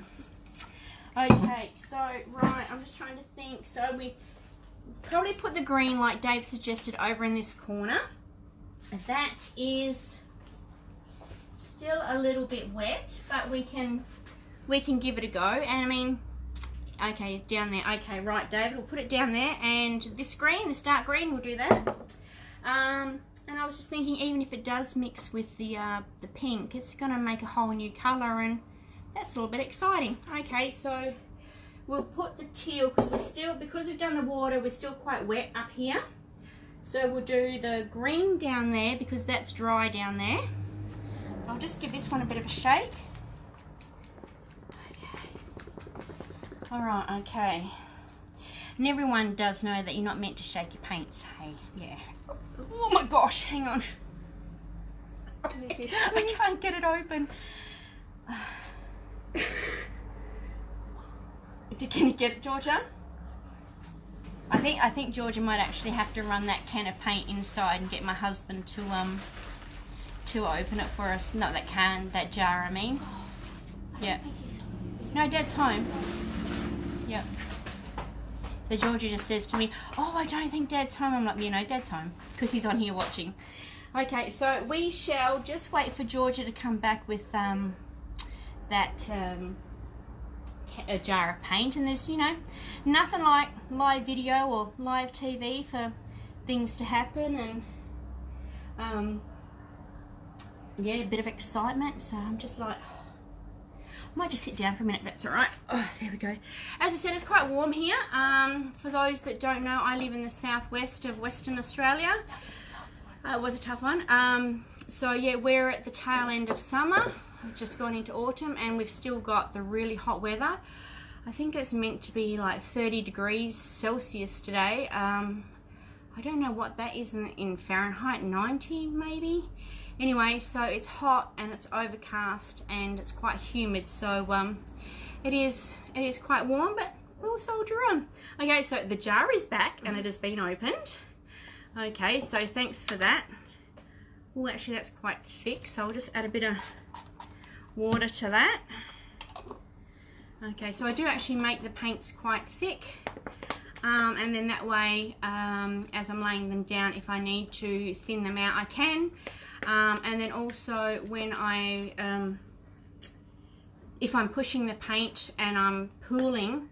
Okay, so, right, I'm just trying to think. So we probably put the green, like Dave suggested, over in this corner. That is still a little bit wet, but we can give it a go. And I mean, okay, down there. Okay, right, David, we'll put it down there. And this green, this dark green, we'll do that. And I was just thinking, even if it does mix with the pink, it's going to make a whole new colour, and that's a little bit exciting. Okay, so we'll put the teal, because we've done the water, we're still quite wet up here. So we'll do the green down there because that's dry down there. I'll just give this one a bit of a shake. Okay. Alright, okay. And everyone does know that you're not meant to shake your paints, hey? Yeah. Oh my gosh, hang on. I can't get it open. Can you get it, Georgia? I think Georgia might actually have to run that can of paint inside and get my husband to open it for us. Not that can, that jar, I mean. Yeah. No, Dad's home. Yep. So Georgia just says to me, oh, I don't think Dad's home. I'm like, you know, Dad's home because he's on here watching. Okay, so we shall just wait for Georgia to come back with a jar of paint, and there's, you know, nothing like live video or live TV for things to happen, and yeah, a bit of excitement. So I'm just like, I might just sit down for a minute, that's all right. Oh, there we go. As I said, it's quite warm here. For those that don't know, I live in the southwest of Western Australia. It was a tough one. So yeah, we're at the tail end of summer. We've just gone into autumn, and we've still got the really hot weather. I think it's meant to be like 30 degrees Celsius today. I don't know what that is in Fahrenheit, 90 maybe. Anyway, so it's hot and it's overcast and it's quite humid, so it is quite warm, but we'll soldier on. Okay, so the jar is back and it has been opened. Okay, so thanks for that. Oh, actually that's quite thick, so I'll just add a bit of water to that. Okay, so I do actually make the paints quite thick. And then that way, as I'm laying them down, if I need to thin them out, I can. And then also when if I'm pushing the paint and I'm pooling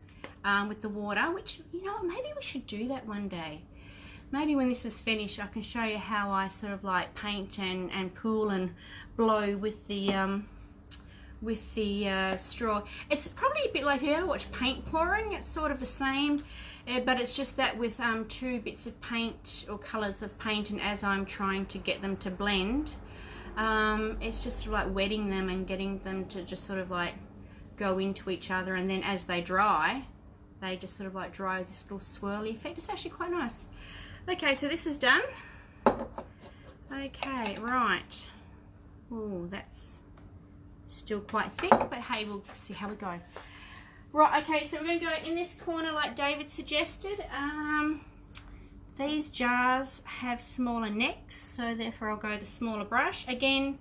with the water, which, you know, maybe we should do that one day. Maybe when this is finished, I can show you how I sort of like paint and pool and blow with the straw. It's probably a bit like if you ever watch paint pouring, it's sort of the same, but it's just that with two bits of paint or colours of paint, and as I'm trying to get them to blend, it's just sort of like wetting them and getting them to just sort of like go into each other, and then as they dry, they just sort of like dry with this little swirly effect. It's actually quite nice. Okay, so this is done. Okay, right. Oh, that's still quite thick, but hey, we'll see how we go. Right, okay, so we're going to go in this corner like David suggested. These jars have smaller necks, so therefore I'll go the smaller brush. Again,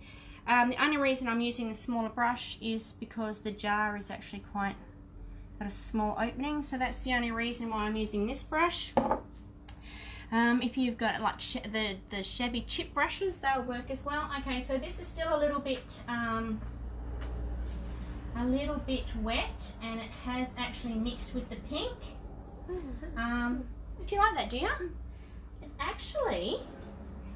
the only reason I'm using the smaller brush is because the jar is actually quite got a small opening, so that's the only reason why I'm using this brush. If you've got like the shabby chip brushes, they'll work as well. Okay, so this is still a little bit wet, and it has actually mixed with the pink. Do you like that, dear? It actually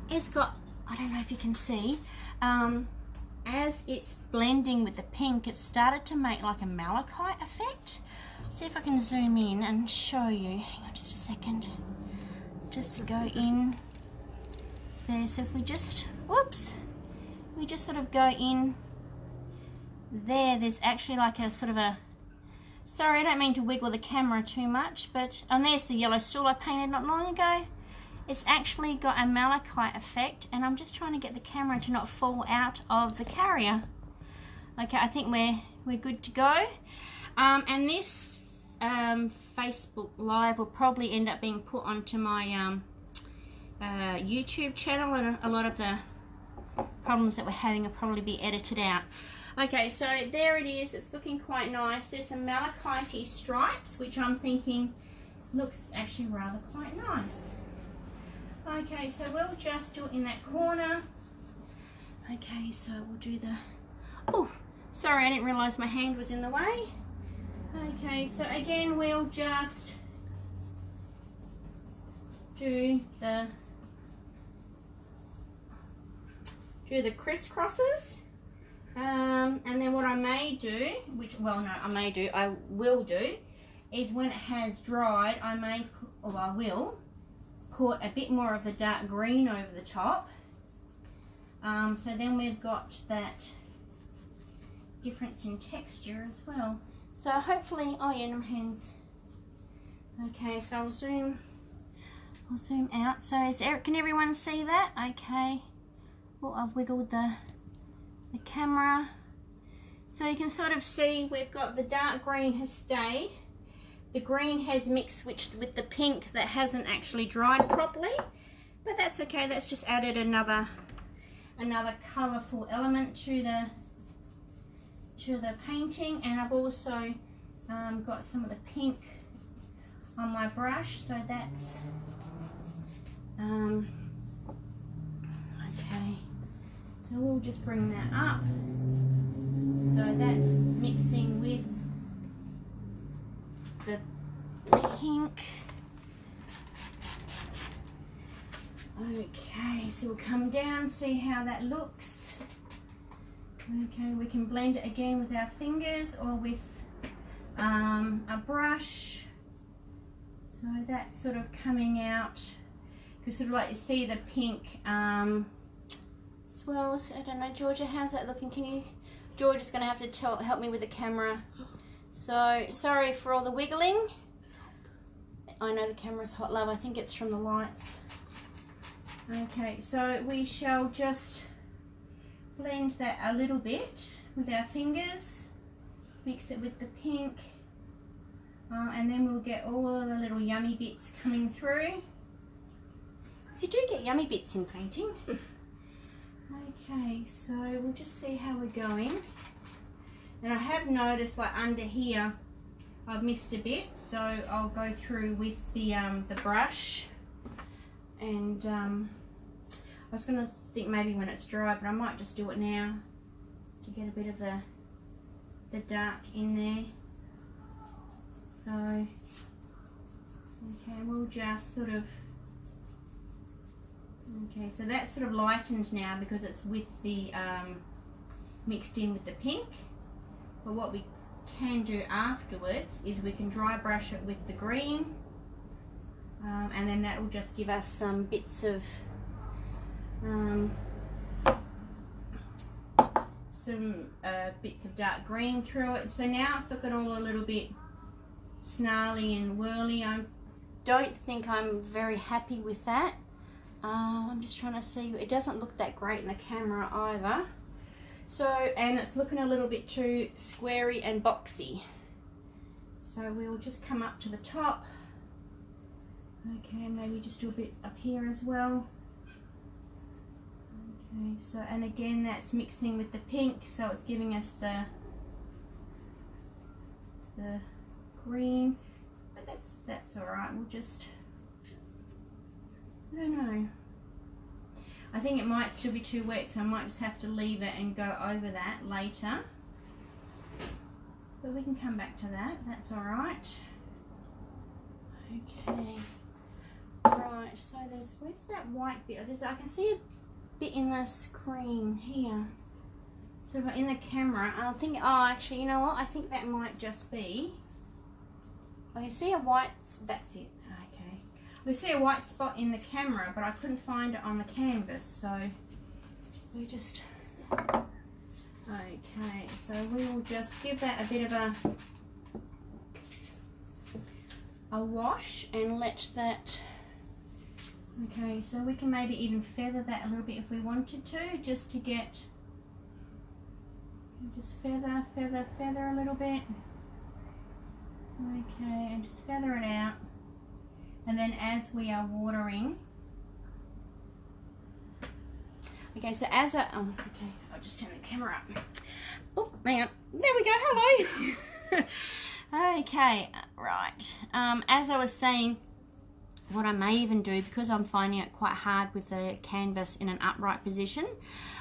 has got, I don't know if you can see, as it's blending with the pink, it started to make like a malachite effect. See if I can zoom in and show you. Hang on just a second. Just to go in there. So if we just, whoops, we just sort of go in there, there's actually like a sort of a, sorry, I don't mean to wiggle the camera too much, but, and there's the yellow stool I painted not long ago. It's actually got a malachite effect, and I'm just trying to get the camera to not fall out of the carrier. Okay, I think we're good to go. And this Facebook Live will probably end up being put onto my YouTube channel, and a lot of the problems that we're having will probably be edited out. Okay, so there it is. It's looking quite nice. There's some malachite stripes, which I'm thinking looks actually rather quite nice. Okay, so we'll just do it in that corner. Okay, so we'll do the, oh, sorry, I didn't realise my hand was in the way. Okay, so again, we'll just do the crisscrosses. And then what I may do, which, well, no, I will do, is when it has dried, I may, or I will, put a bit more of the dark green over the top. So then we've got that difference in texture as well. So hopefully, oh yeah, no hands. Okay, so I'll zoom out. So can everyone see that? Okay. Well, I've wiggled the camera. So you can sort of see we've got the dark green has stayed. The green has mixed with the pink that hasn't actually dried properly. But that's okay, that's just added another colourful element to the painting. And I've also got some of the pink on my brush, so that's okay. So we'll just bring that up. So that's mixing with the pink. Okay, so we'll come down, see how that looks. Okay, we can blend it again with our fingers or with a brush. So that's sort of coming out. You can sort of like you see the pink swirls. I don't know, Georgia, how's that looking? Can you? Georgia's going to have to help me with the camera. So sorry for all the wiggling. I know the camera's hot, love. I think it's from the lights. Okay, so we shall just blend that a little bit with our fingers. Mix it with the pink. and then we'll get all of the little yummy bits coming through. So you do get yummy bits in painting. Okay, so we'll just see how we're going. And I have noticed, like under here, I've missed a bit, so I'll go through with the brush. And I was going to think maybe when it's dry, but I might just do it now to get a bit of the dark in there. So, okay, we'll just sort of, okay, so that's sort of lightened now because it's with the, mixed in with the pink. But what we can do afterwards is we can dry brush it with the green, and then that will just give us some bits of, bits of dark green through it. So now it's looking all a little bit snarly and whirly. I don't think I'm very happy with that. I'm just trying to see, it doesn't look that great in the camera either. So, and it's looking a little bit too squarey and boxy. So we'll just come up to the top. Okay, maybe just do a bit up here as well. Okay, so, and again that's mixing with the pink, so it's giving us the green, but that's all right. We'll just, I don't know. I think it might still be too wet, so I might just have to leave it and go over that later. But we can come back to that. That's all right. Okay. Right. So where's that white bit? I can see a bit in the screen here. Sort of in the camera. I think. Oh, actually, you know what? I think that might just be. I can see a white. That's it. Okay. We see a white spot in the camera, but I couldn't find it on the canvas, so we just. Okay, so we will just give that a bit of a wash and let that. Okay, so we can maybe even feather that a little bit if we wanted to, just to get. Just feather a little bit. Okay, and just feather it out. And then as we are watering. Okay, so as I, okay, I'll just turn the camera up. Oh, hang on. There we go, hello. Okay, right. As I was saying, what I may even do, because I'm finding it quite hard with the canvas in an upright position,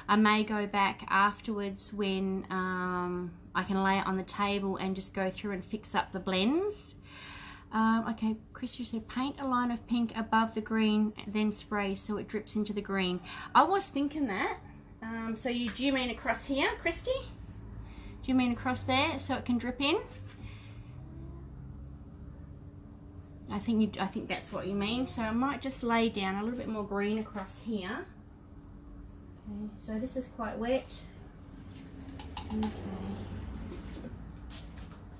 I may go back afterwards when I can lay it on the table and just go through and fix up the blends. Okay, Christy said paint a line of pink above the green, then spray so it drips into the green. I was thinking that. So do you mean across here, Christy? Do you mean across there so it can drip in? I think that's what you mean. So I might just lay down a little bit more green across here. Okay, so this is quite wet. Okay,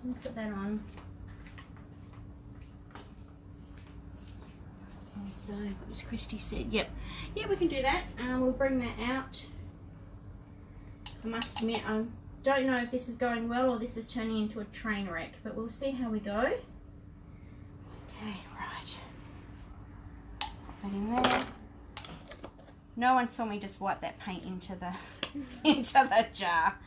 we'll put that on. Okay, so as Christy said, yep, yeah, we can do that. We'll bring that out. I must admit, I don't know if this is going well or this is turning into a train wreck, but we'll see how we go. Okay, right. Put that in there. No one saw me just wipe that paint into the into the jar.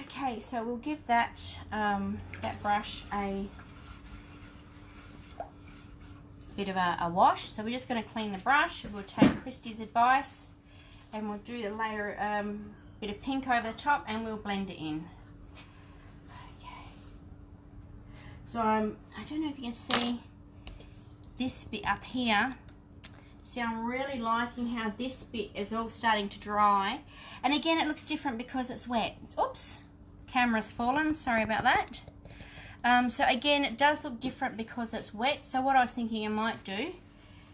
Okay, so we'll give that that brush a bit of a wash. So we're just going to clean the brush. We'll take Christy's advice and we'll do the layer bit of pink over the top and we'll blend it in. Okay. So I don't know if you can see this bit up here. See, I'm really liking how this bit is all starting to dry. And again, it looks different because it's wet. Oops, camera's fallen, sorry about that. So again, it does look different because it's wet. So what I was thinking I might do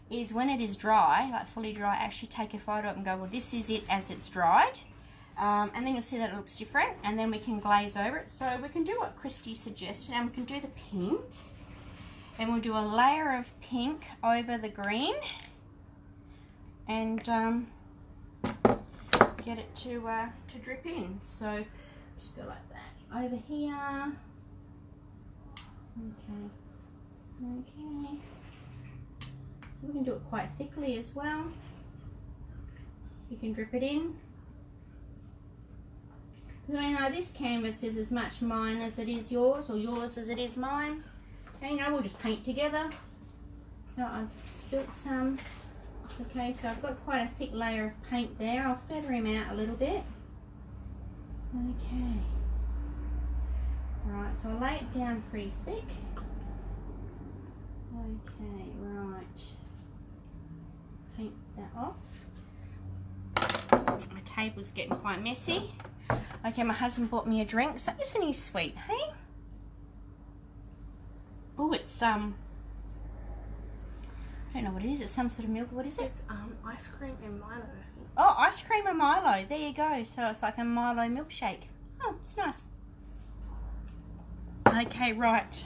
is when it is dry, like fully dry, actually take a photo of it and go, well, this is it as it's dried. And then you'll see that it looks different, and then we can glaze over it. So we can do what Christy suggested, and we can do the pink. And we'll do a layer of pink over the green. And get it to drip in. So just go like that over here. Okay. Okay. So we can do it quite thickly as well. You can drip it in. Because I know this canvas is as much mine as it is yours, or yours as it is mine. Okay, now we'll just paint together. So I've spilt some. It's okay, so I've got quite a thick layer of paint there. I'll feather him out a little bit. Okay. Right, so I'll lay it down pretty thick. Okay, right. Paint that off. My table's getting quite messy. Okay, my husband bought me a drink, so isn't he sweet, hey? Oh, it's I don't know what it is. It's some sort of milk. What is it? It's ice cream and Milo, I think. Oh, ice cream and Milo. There you go. So it's like a Milo milkshake. Oh, it's nice. Okay, right.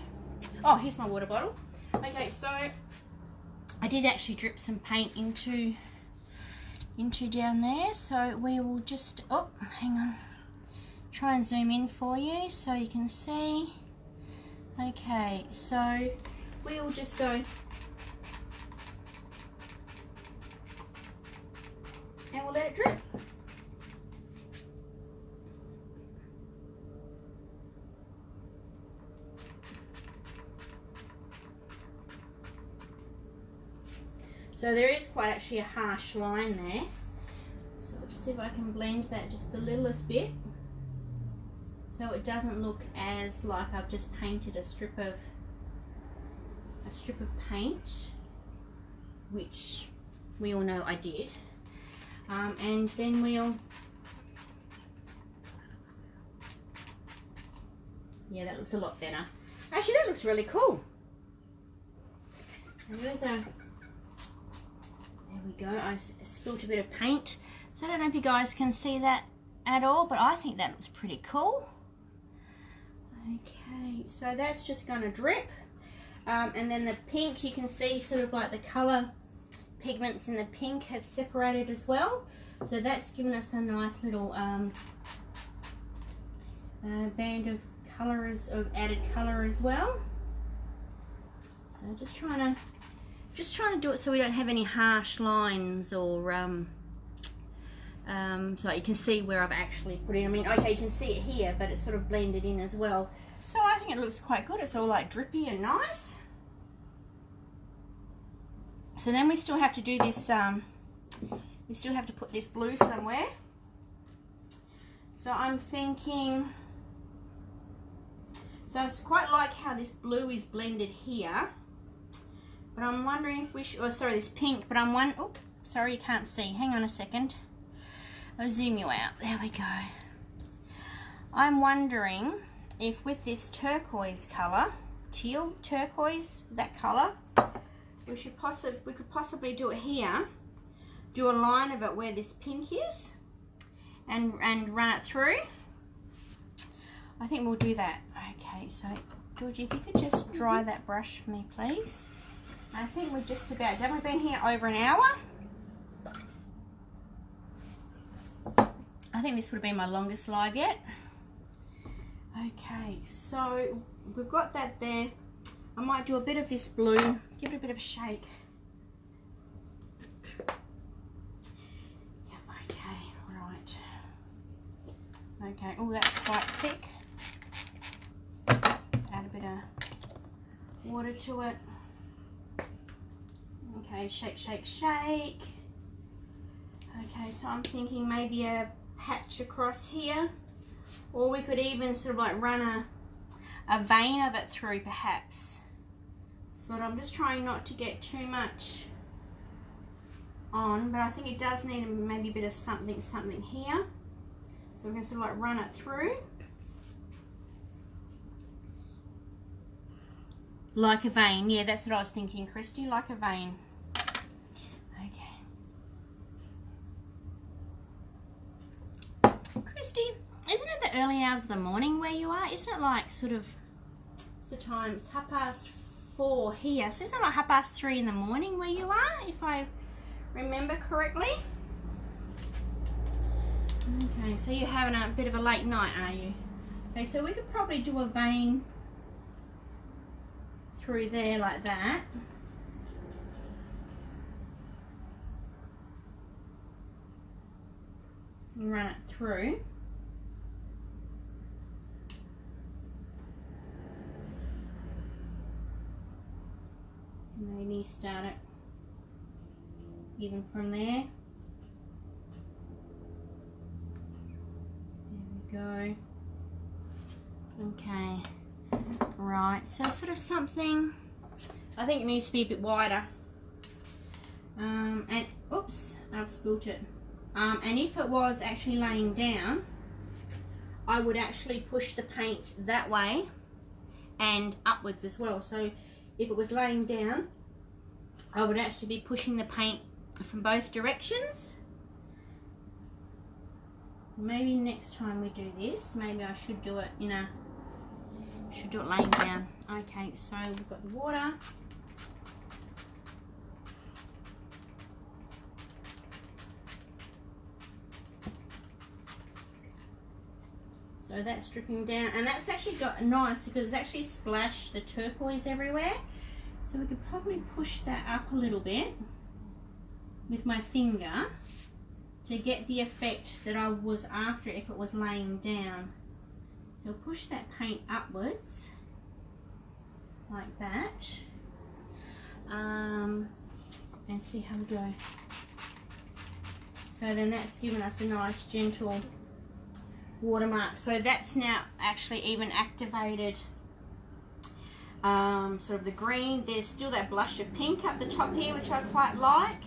Oh, here's my water bottle. Okay, so I did actually drip some paint into down there. So we will just, oh, hang on. Try and zoom in for you so you can see. Okay, so we will just go and we'll let it drip. So there is quite actually a harsh line there. So I'll just see if I can blend that just the littlest bit, so it doesn't look as like I've just painted a strip of paint, which we all know I did. And then we'll, yeah, that looks a lot better. Actually, that looks really cool. And there's a, there we go. I spilt a bit of paint, so I don't know if you guys can see that at all, but I think that looks pretty cool. Okay, so that's just going to drip, and then the pink, you can see sort of like the colour pigments in the pink have separated as well, so that's given us a nice little band of colours, of added colour as well. So just trying to do it so we don't have any harsh lines, or so you can see where I've actually put it. I mean, okay, you can see it here, but it's sort of blended in as well. So I think it looks quite good. It's all like drippy and nice. So then we still have to do this, we still have to put this blue somewhere. So I'm thinking, so it's quite like how this blue is blended here, but I'm wondering if we should, oh sorry, this pink, but I'm wondering, oh, sorry you can't see, hang on a second. I'll zoom you out, there we go. I'm wondering if with this turquoise colour, teal turquoise, that colour, we could possibly do it here, do a line of it where this pink is, and run it through. I think we'll do that. Okay, so Georgie, if you could just dry that brush for me, please. I think we're just about done. We've been here over an hour. I think this would have been my longest live yet. Okay, so we've got that there. I might do a bit of this blue, give it a bit of a shake. Yeah, okay, right. Okay, oh, that's quite thick. Add a bit of water to it. Okay, shake, shake, shake. Okay, so I'm thinking maybe a patch across here, or we could even sort of like run a vein of it through perhaps. So I'm just trying not to get too much on, but I think it does need maybe a bit of something here. So we're going to sort of like run it through. Like a vein, yeah, that's what I was thinking, Christy, like a vein. Okay. Christy, isn't it the early hours of the morning where you are? Isn't it like sort of, what's the time? It's 4:30 here, so isn't it like 3:30 in the morning where you are, if I remember correctly? Okay, so you're having a bit of a late night, are you? Okay, so we could probably do a vein through there like that. And run it through. Maybe start it even from there. There we go. Okay, right, so sort of something, I think it needs to be a bit wider. And oops, I've spilt it. And if it was actually laying down, I would actually push the paint that way and upwards as well. So if it was laying down, I would actually be pushing the paint from both directions. Maybe next time we do this, maybe I should do it in a, should do it laying down. Okay, so we've got the water. So that's dripping down, and that's actually got nice because it's actually splashed the turquoise everywhere. So we could probably push that up a little bit with my finger to get the effect that I was after if it was laying down. So push that paint upwards like that, and see how we go. So then that's given us a nice gentle watermark. So that's now actually even activated sort of the green. There's still that blush of pink up the top here, which I quite like.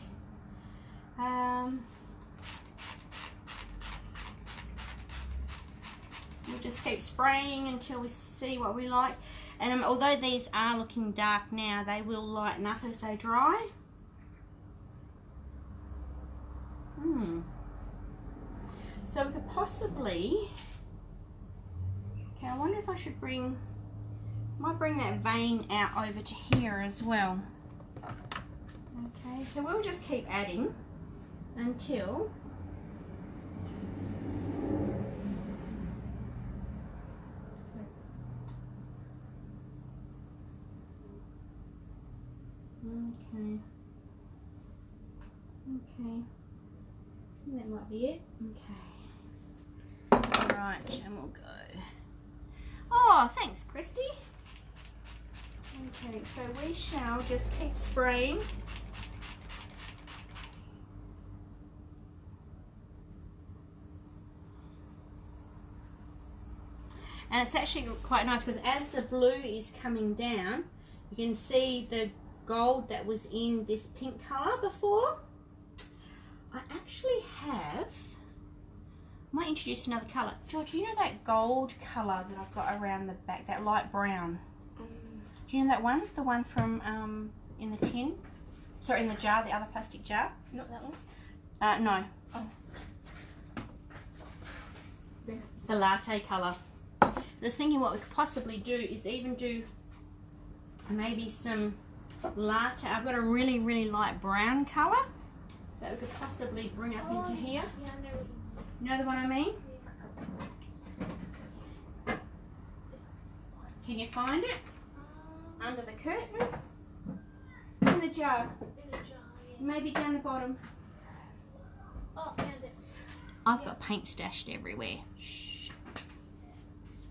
We'll just keep spraying until we see what we like. And although these are looking dark now, they will lighten up as they dry. So we could possibly, okay, I wonder if I should might bring that vein out over to here as well. Okay, so we'll just keep adding until okay, that might be it. Okay, right, and we'll go. Oh, thanks, Christy. Okay, so we shall just keep spraying. And it's actually quite nice because as the blue is coming down, you can see the gold that was in this pink colour before. I actually have, I might introduce another colour. George, you know that gold colour that I've got around the back, that light brown? Do you know that one? The one from in the tin? Sorry, in the jar, the other plastic jar? Not that one? No. Oh. The latte colour. I was thinking what we could possibly do is even do maybe some latte. I've got a really, really light brown colour that we could possibly bring up into here. Yeah, I know. You know the one I mean? Can you find it? Under the curtain? In the jar. In the jar, yeah. Maybe down the bottom. Oh, found it. I've got paint stashed everywhere. Shh.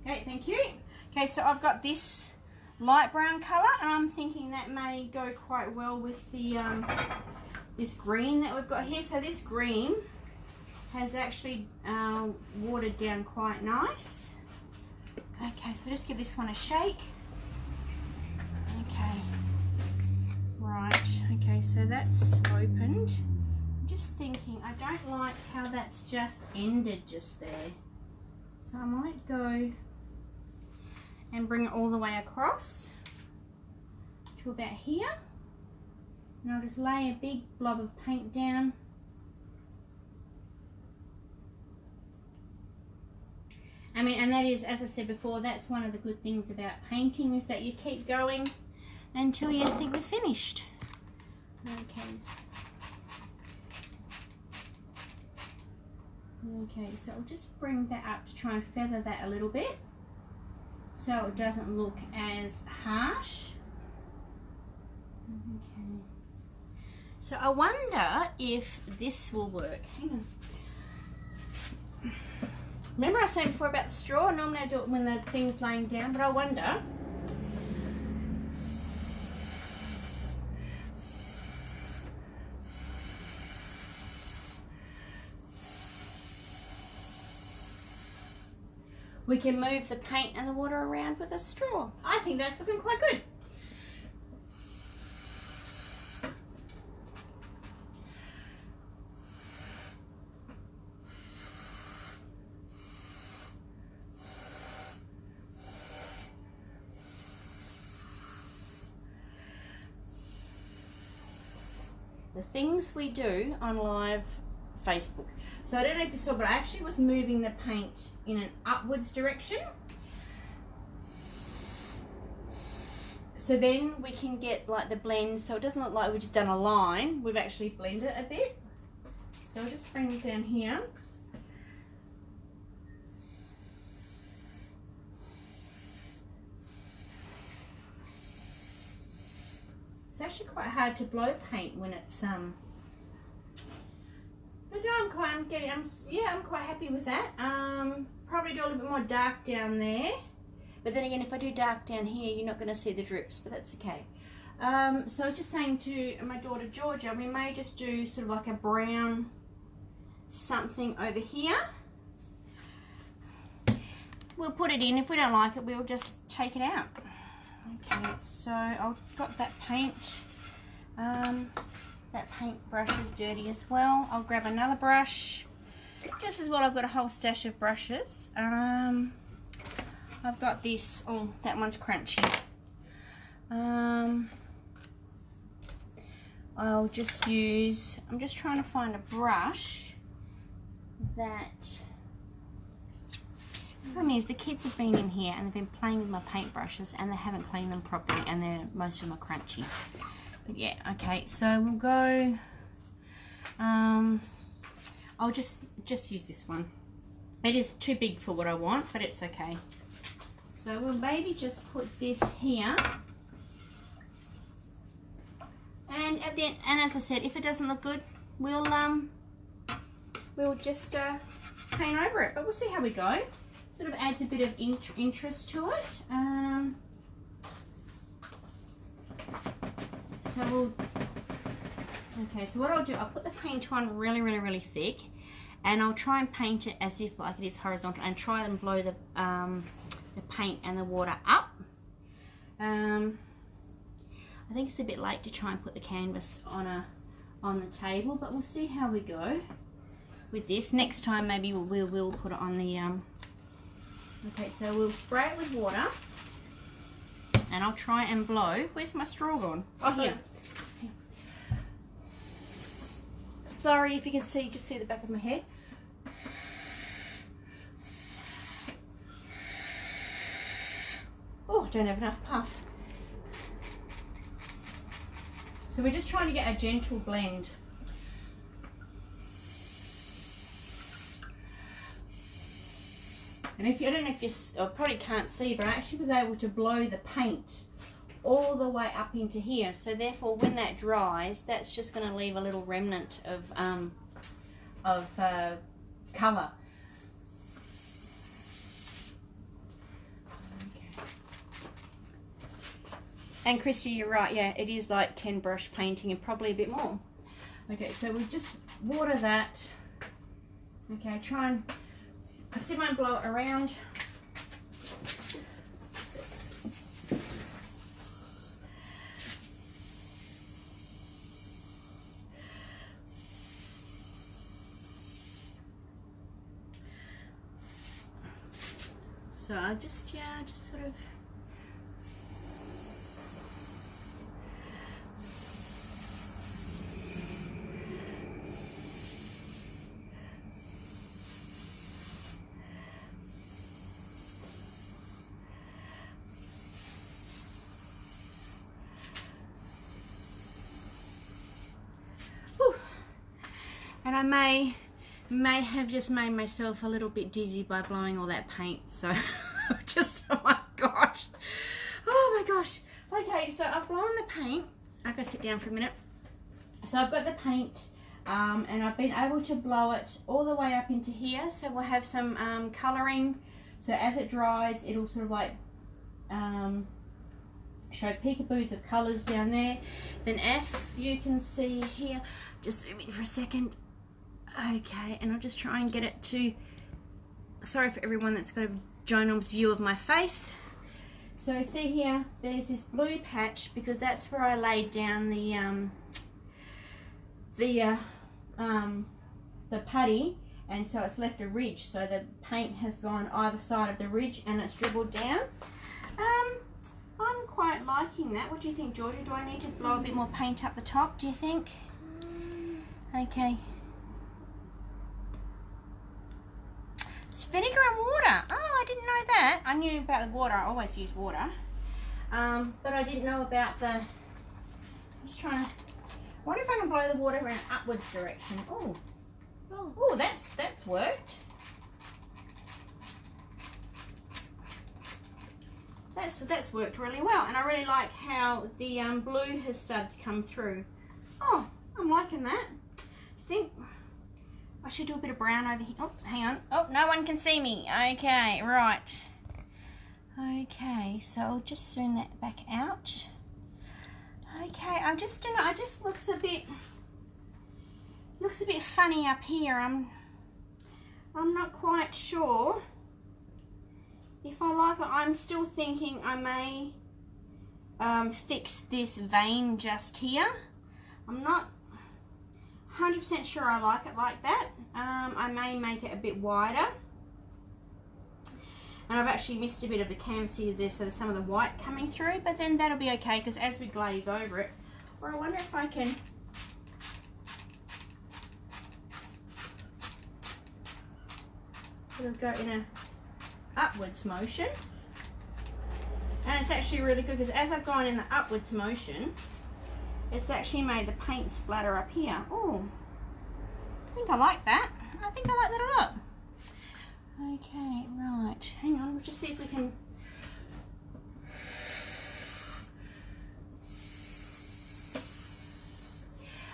Okay, thank you. Okay, so I've got this light brown colour, and I'm thinking that may go quite well with the this green that we've got here. So this green has actually watered down quite nice. Okay, so we'll just give this one a shake. Okay, right, okay, so that's opened. I'm just thinking, I don't like how that's just ended just there. So I might go and bring it all the way across to about here. And I'll just lay a big blob of paint down. I mean, and that is, as I said before, that's one of the good things about painting, is that you keep going until you think we're finished. Okay. Okay, so I'll just bring that up to try and feather that a little bit so it doesn't look as harsh. Okay. So I wonder if this will work. Hang on. Remember I said before about the straw? Normally I do it when the thing's laying down, but I wonder. We can move the paint and the water around with a straw. I think that's looking quite good. The things we do on live Facebook. So I don't know if you saw, but I actually was moving the paint in an upwards direction. So then we can get like the blend, so it doesn't look like we've just done a line, we've actually blended it a bit. So I'll just bring it down here. It's actually quite hard to blow paint when it's but no, I'm quite happy with that. Probably do a little bit more dark down there, but then again, if I do dark down here, you're not going to see the drips, but that's okay. So I was just saying to my daughter Georgia, we may just do sort of like a brown something over here. We'll put it in. If we don't like it, we'll just take it out. Okay, so I've got that paint. That paintbrush is dirty as well. I'll grab another brush. Just as well, I've got a whole stash of brushes. I've got this. Oh, that one's crunchy. I'll just use. I'm just trying to find a brush that. The problem is the kids have been in here and they've been playing with my paintbrushes and they haven't cleaned them properly, and most of them are crunchy. But yeah, okay, so we'll go, I'll just use this one. It is too big for what I want, but it's okay. So we'll maybe just put this here. And at the end, and as I said, if it doesn't look good, we'll just paint over it. But we'll see how we go. Sort of adds a bit of interest to it. So what I'll do, I'll put the paint on really thick, and I'll try and paint it as if like it is horizontal, and try and blow the paint and the water up. I think it's a bit late to try and put the canvas on the table, but we'll see how we go with this. Next time maybe we'll put it on the okay, so we'll spray it with water, and I'll try and blow. Where's my straw gone? Oh, here. Sorry if you can see, just see the back of my head. Oh, I don't have enough puff. So we're just trying to get a gentle blend. And if you, I don't know if you probably can't see, but I actually was able to blow the paint all the way up into here. So therefore, when that dries, that's just going to leave a little remnant of colour. Okay. And Christy, you're right. Yeah, it is like 10 brush painting and probably a bit more. Okay, so we'll just water that. Okay, try and see if I can blow it around. So I just sort of. And I may have just made myself a little bit dizzy by blowing all that paint. So just, oh my gosh. Okay, so I've blown the paint. I've got to sit down for a minute. So I've got the paint and I've been able to blow it all the way up into here. So we'll have some colouring. So as it dries, it'll sort of like show peekaboos of colours down there. Then if you can see here, just zoom in for a second. Okay, and I'll just try and get it to, sorry for everyone that's got a ginormous view of my face. So see here, there's this blue patch because that's where I laid down the putty, and so it's left a ridge. So the paint has gone either side of the ridge and it's dribbled down. I'm quite liking that. What do you think, Georgia? Do I need to blow a bit more paint up the top, do you think? Okay. It's vinegar and water. Oh, I didn't know that. I knew about the water. I always use water. But I didn't know about the... I'm just trying to... I wonder if I can blow the water in an upwards direction. Oh, oh, that's worked. That's worked really well, and I really like how the blue has started to come through. Oh, I'm liking that. Do you think I should do a bit of brown over here? Oh, hang on. Oh, no one can see me. Okay, right. Okay, so I'll just zoom that back out. Okay, I'm just doing it. It just looks a bit funny up here. I'm not quite sure if I like it. I'm still thinking I may fix this vein just here. I'm not 100% sure I like it like that. I may make it a bit wider. And I've actually missed a bit of the canvas here, so there's some of the white coming through, but then that'll be okay because as we glaze over it, or I wonder if I can sort of go in a upwards motion. And it's actually really good because as I've gone in the upwards motion, it's actually made the paint splatter up here. Oh, I think I like that. I think I like that a lot. Okay, right. Hang on, we'll just see if we can...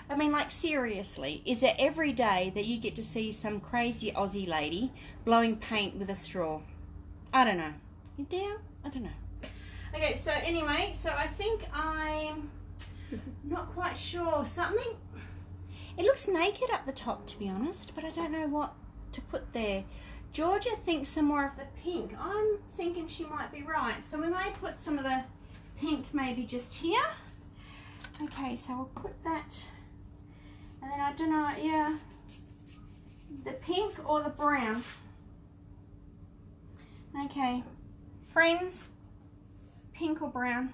I mean, like, seriously, is it every day that you get to see some crazy Aussie lady blowing paint with a straw? I don't know. You do? I don't know. Okay, so anyway, so I think I'm not quite sure. Something... It looks naked up the top, to be honest, but I don't know what to put there. Georgia thinks some more of the pink. I'm thinking she might be right. So we may put some of the pink maybe just here. Okay, so we'll put that. And then I don't know, yeah. The pink or the brown. Okay, friends, pink or brown?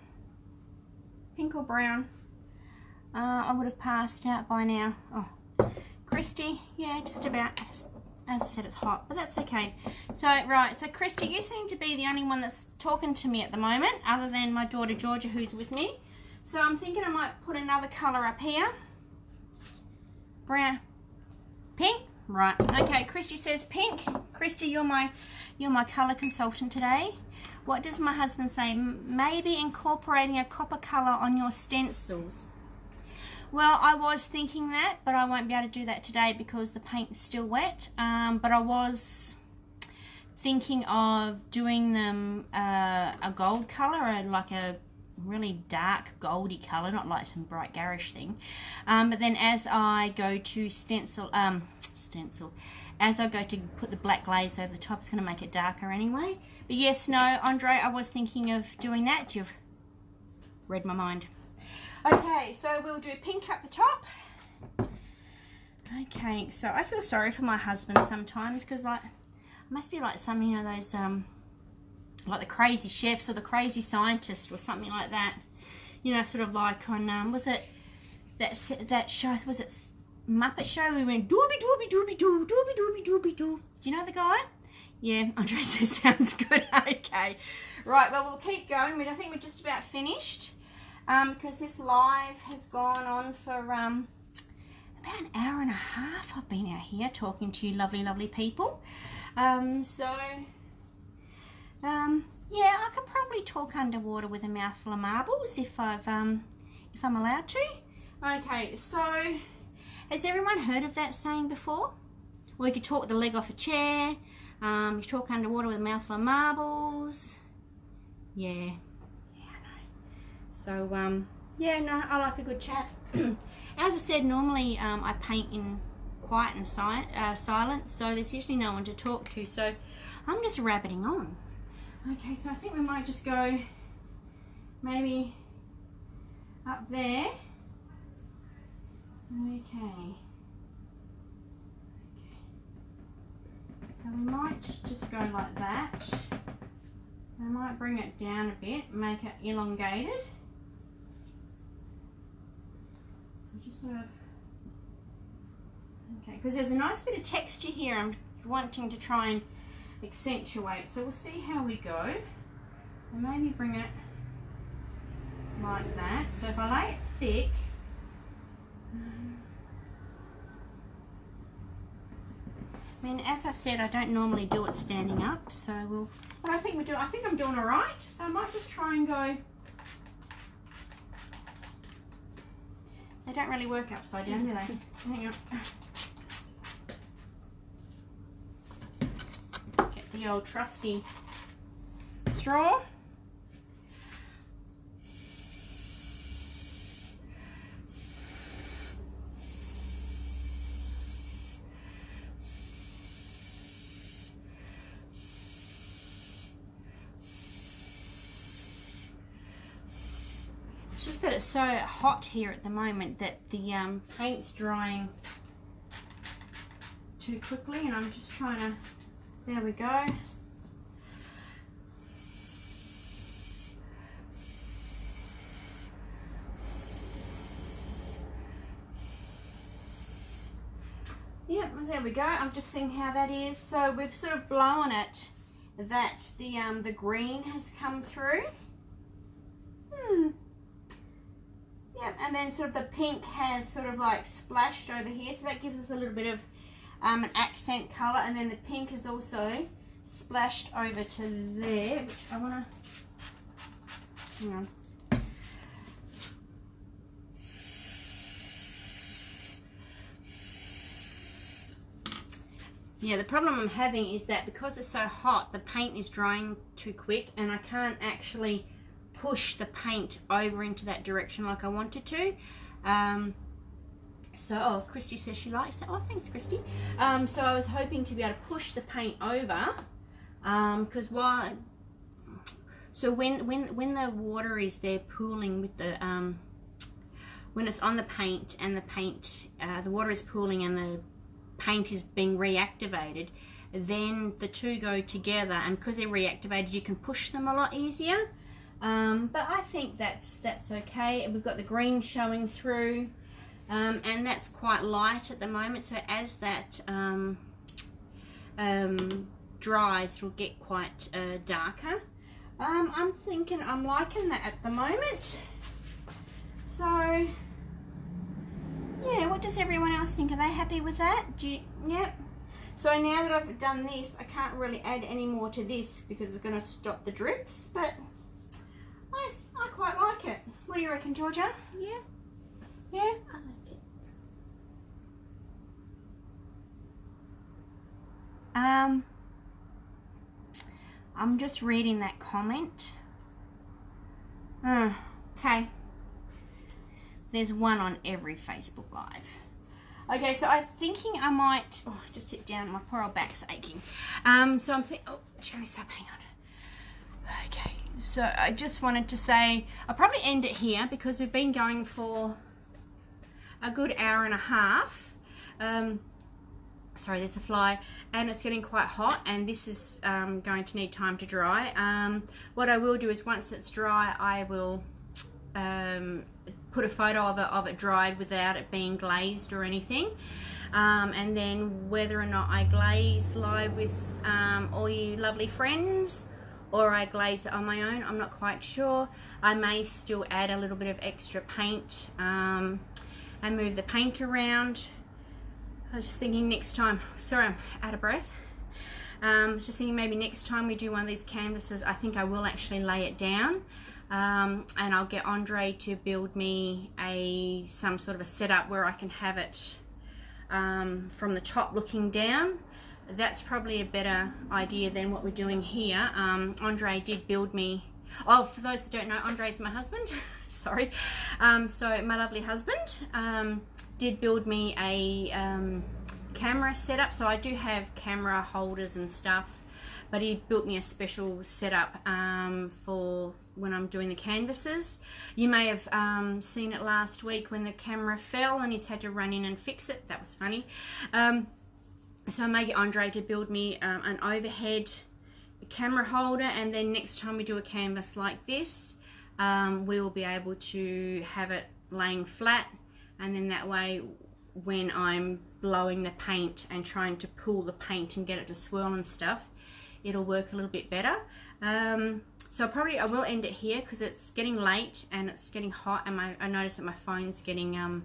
Pink or brown? I would have passed out by now. Oh, Christy, yeah, just about. As I said, it's hot, but that's okay. So, right, so Christy, you seem to be the only one that's talking to me at the moment, other than my daughter Georgia, who's with me. So I'm thinking I might put another colour up here. Brown. Pink? Right. Okay, Christy says pink. Christy, you're my colour consultant today. What does my husband say? Maybe incorporating a copper colour on your stencils. Well, I was thinking that, but I won't be able to do that today because the paint is still wet. But I was thinking of doing them a gold colour, like a really dark goldy colour, not like some bright garish thing. But then as I go to stencil, as I go to put the black glaze over the top, it's going to make it darker anyway. But yes, no, Andre, I was thinking of doing that. You've read my mind. Okay, so we'll do pink up the top. Okay, so I feel sorry for my husband sometimes because, like, it must be like some, you know, those like the crazy chefs or the crazy scientist or something like that. You know, sort of like on was it that show? Was it Muppet Show? We went dooby dooby dooby doo, dooby dooby dooby doo. Do you know the guy? Yeah, Andre says sounds good. Okay, right. Well, we'll keep going. I think we're just about finished. Because this live has gone on for about an hour and a half. I've been out here talking to you lovely, lovely people. Yeah, I could probably talk underwater with a mouthful of marbles if I've if I'm allowed to. Okay, so has everyone heard of that saying before? Well, you could talk the leg off a chair, you talk underwater with a mouthful of marbles. Yeah, I know. So, yeah, no, I like a good chat. As I said, normally I paint in quiet and silence, so there's usually no one to talk to, so I'm just rabbiting on. Okay, so I think we might just go maybe up there. Okay. So we might just go like that. I might bring it down a bit, make it elongated. So just sort of, okay, because there's a nice bit of texture here I'm wanting to try and accentuate. So we'll see how we go. And maybe bring it like that. So if I lay it thick, I mean, as I said, I don't normally do it standing up, so we'll. But I think I'm doing all right. So I might just try and go. They don't really work upside down, do they? Hang on. Get the old trusty straw. It's just that it's so hot here at the moment that the paint's drying too quickly, and I'm just trying to, there we go. Yep, there we go. I'm just seeing how that is. So we've sort of blown it that the green has come through. Yep, and then sort of the pink has sort of like splashed over here, so that gives us a little bit of an accent colour, and then the pink is also splashed over to there, which I want to, hang on. Yeah, the problem I'm having is that because it's so hot, the paint is drying too quick, and I can't actually push the paint over into that direction like I wanted to. Oh, Christy says she likes it. Oh, thanks, Christy. So I was hoping to be able to push the paint over, because when the water is there pooling with the when it's on the paint and the water is pooling and the paint is being reactivated, then the two go together, and because they're reactivated, you can push them a lot easier. But I think that's okay. We've got the green showing through, and that's quite light at the moment, so as that dries, it'll get quite darker. I'm thinking I'm liking that at the moment. So yeah, what does everyone else think? Are they happy with that? Yep. So now that I've done this, I can't really add any more to this because it's going to stop the drips, but I quite like it. What do you reckon, Georgia? Yeah? Yeah? I like it. I'm just reading that comment. Okay. There's one on every Facebook Live. Okay, so I'm thinking I might... Oh, just sit down. My poor old back's aching. So I'm thinking... Oh, Jeremy, stop. Hang on. Okay. So I just wanted to say, I'll probably end it here because we've been going for a good hour and a half. Sorry, there's a fly, and it's getting quite hot, and this is going to need time to dry. What I will do is once it's dry, I will put a photo of it dried without it being glazed or anything. And then whether or not I glaze live with all you lovely friends, or I glaze it on my own, I'm not quite sure. I may still add a little bit of extra paint and move the paint around. I was just thinking next time, sorry I'm out of breath. I was just thinking maybe next time we do one of these canvases, I think I will actually lay it down and I'll get Andre to build me some sort of a setup where I can have it from the top looking down. That's probably a better idea than what we're doing here. Andre did build me, oh, for those that don't know, Andre's my husband. Sorry. So my lovely husband did build me a camera setup. So I do have camera holders and stuff, but he built me a special setup for when I'm doing the canvases. You may have seen it last week when the camera fell and he's had to run in and fix it. That was funny. So I may get Andre to build me an overhead camera holder, and then next time we do a canvas like this, we will be able to have it laying flat, and then that way when I'm blowing the paint and trying to pull the paint and get it to swirl and stuff, it'll work a little bit better. So I will end it here because it's getting late and it's getting hot, and I noticed that my phone's getting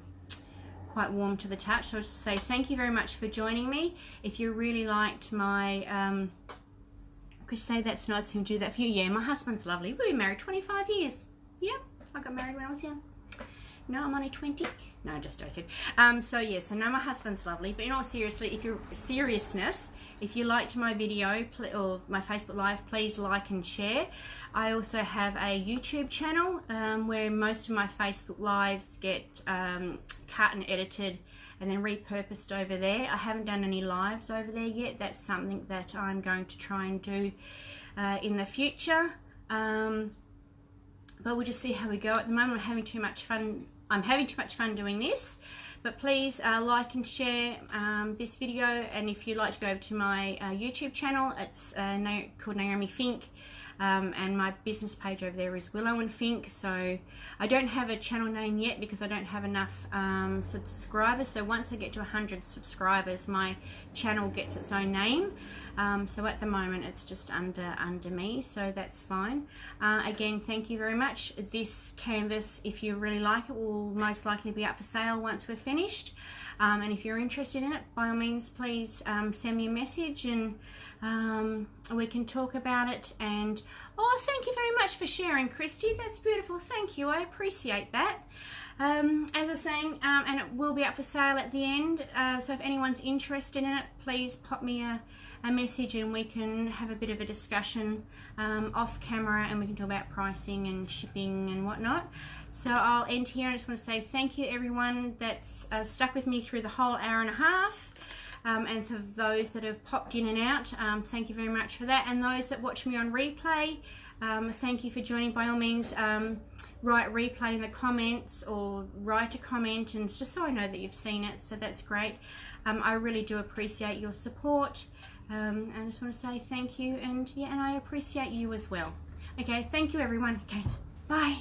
quite warm to the touch. So I'll just say thank you very much for joining me. If you really liked my could you say that's nice of him to do that for you? Yeah, my husband's lovely. We've been married 25 years. Yeah, I got married when I was young. No, I'm only 20. No, just joking. So yeah, so no, my husband's lovely. But in all seriousness, if you liked my video or my Facebook Live, please like and share. I also have a YouTube channel where most of my Facebook Lives get cut and edited and then repurposed over there. I haven't done any lives over there yet. That's something that I'm going to try and do in the future. But we'll just see how we go. At the moment, I'm having too much fun doing this. But please like and share this video, and if you'd like to go over to my YouTube channel, it's called Naomi Fink, and my business page over there is Willow and Fink. So I don't have a channel name yet because I don't have enough subscribers. So once I get to 100 subscribers, my channel gets its own name. So at the moment it's just under me, so that's fine. Again, thank you very much. This canvas, if you really like it, will most likely be up for sale once we're finished. And if you're interested in it, by all means, please send me a message and we can talk about it. And oh, thank you very much for sharing, Christy. That's beautiful. Thank you. I appreciate that. As I was saying, and it will be up for sale at the end. So if anyone's interested in it, please pop me a message and we can have a bit of a discussion off camera, and we can talk about pricing and shipping and whatnot. So I'll end here. I just want to say thank you everyone that's stuck with me through the whole hour and a half. And for those that have popped in and out, thank you very much for that. And those that watch me on replay, thank you for joining. By all means, write replay in the comments or write a comment, and just so I know that you've seen it. So that's great. I really do appreciate your support. And I just want to say thank you, and yeah, and I appreciate you as well. Okay, thank you everyone. Okay, bye.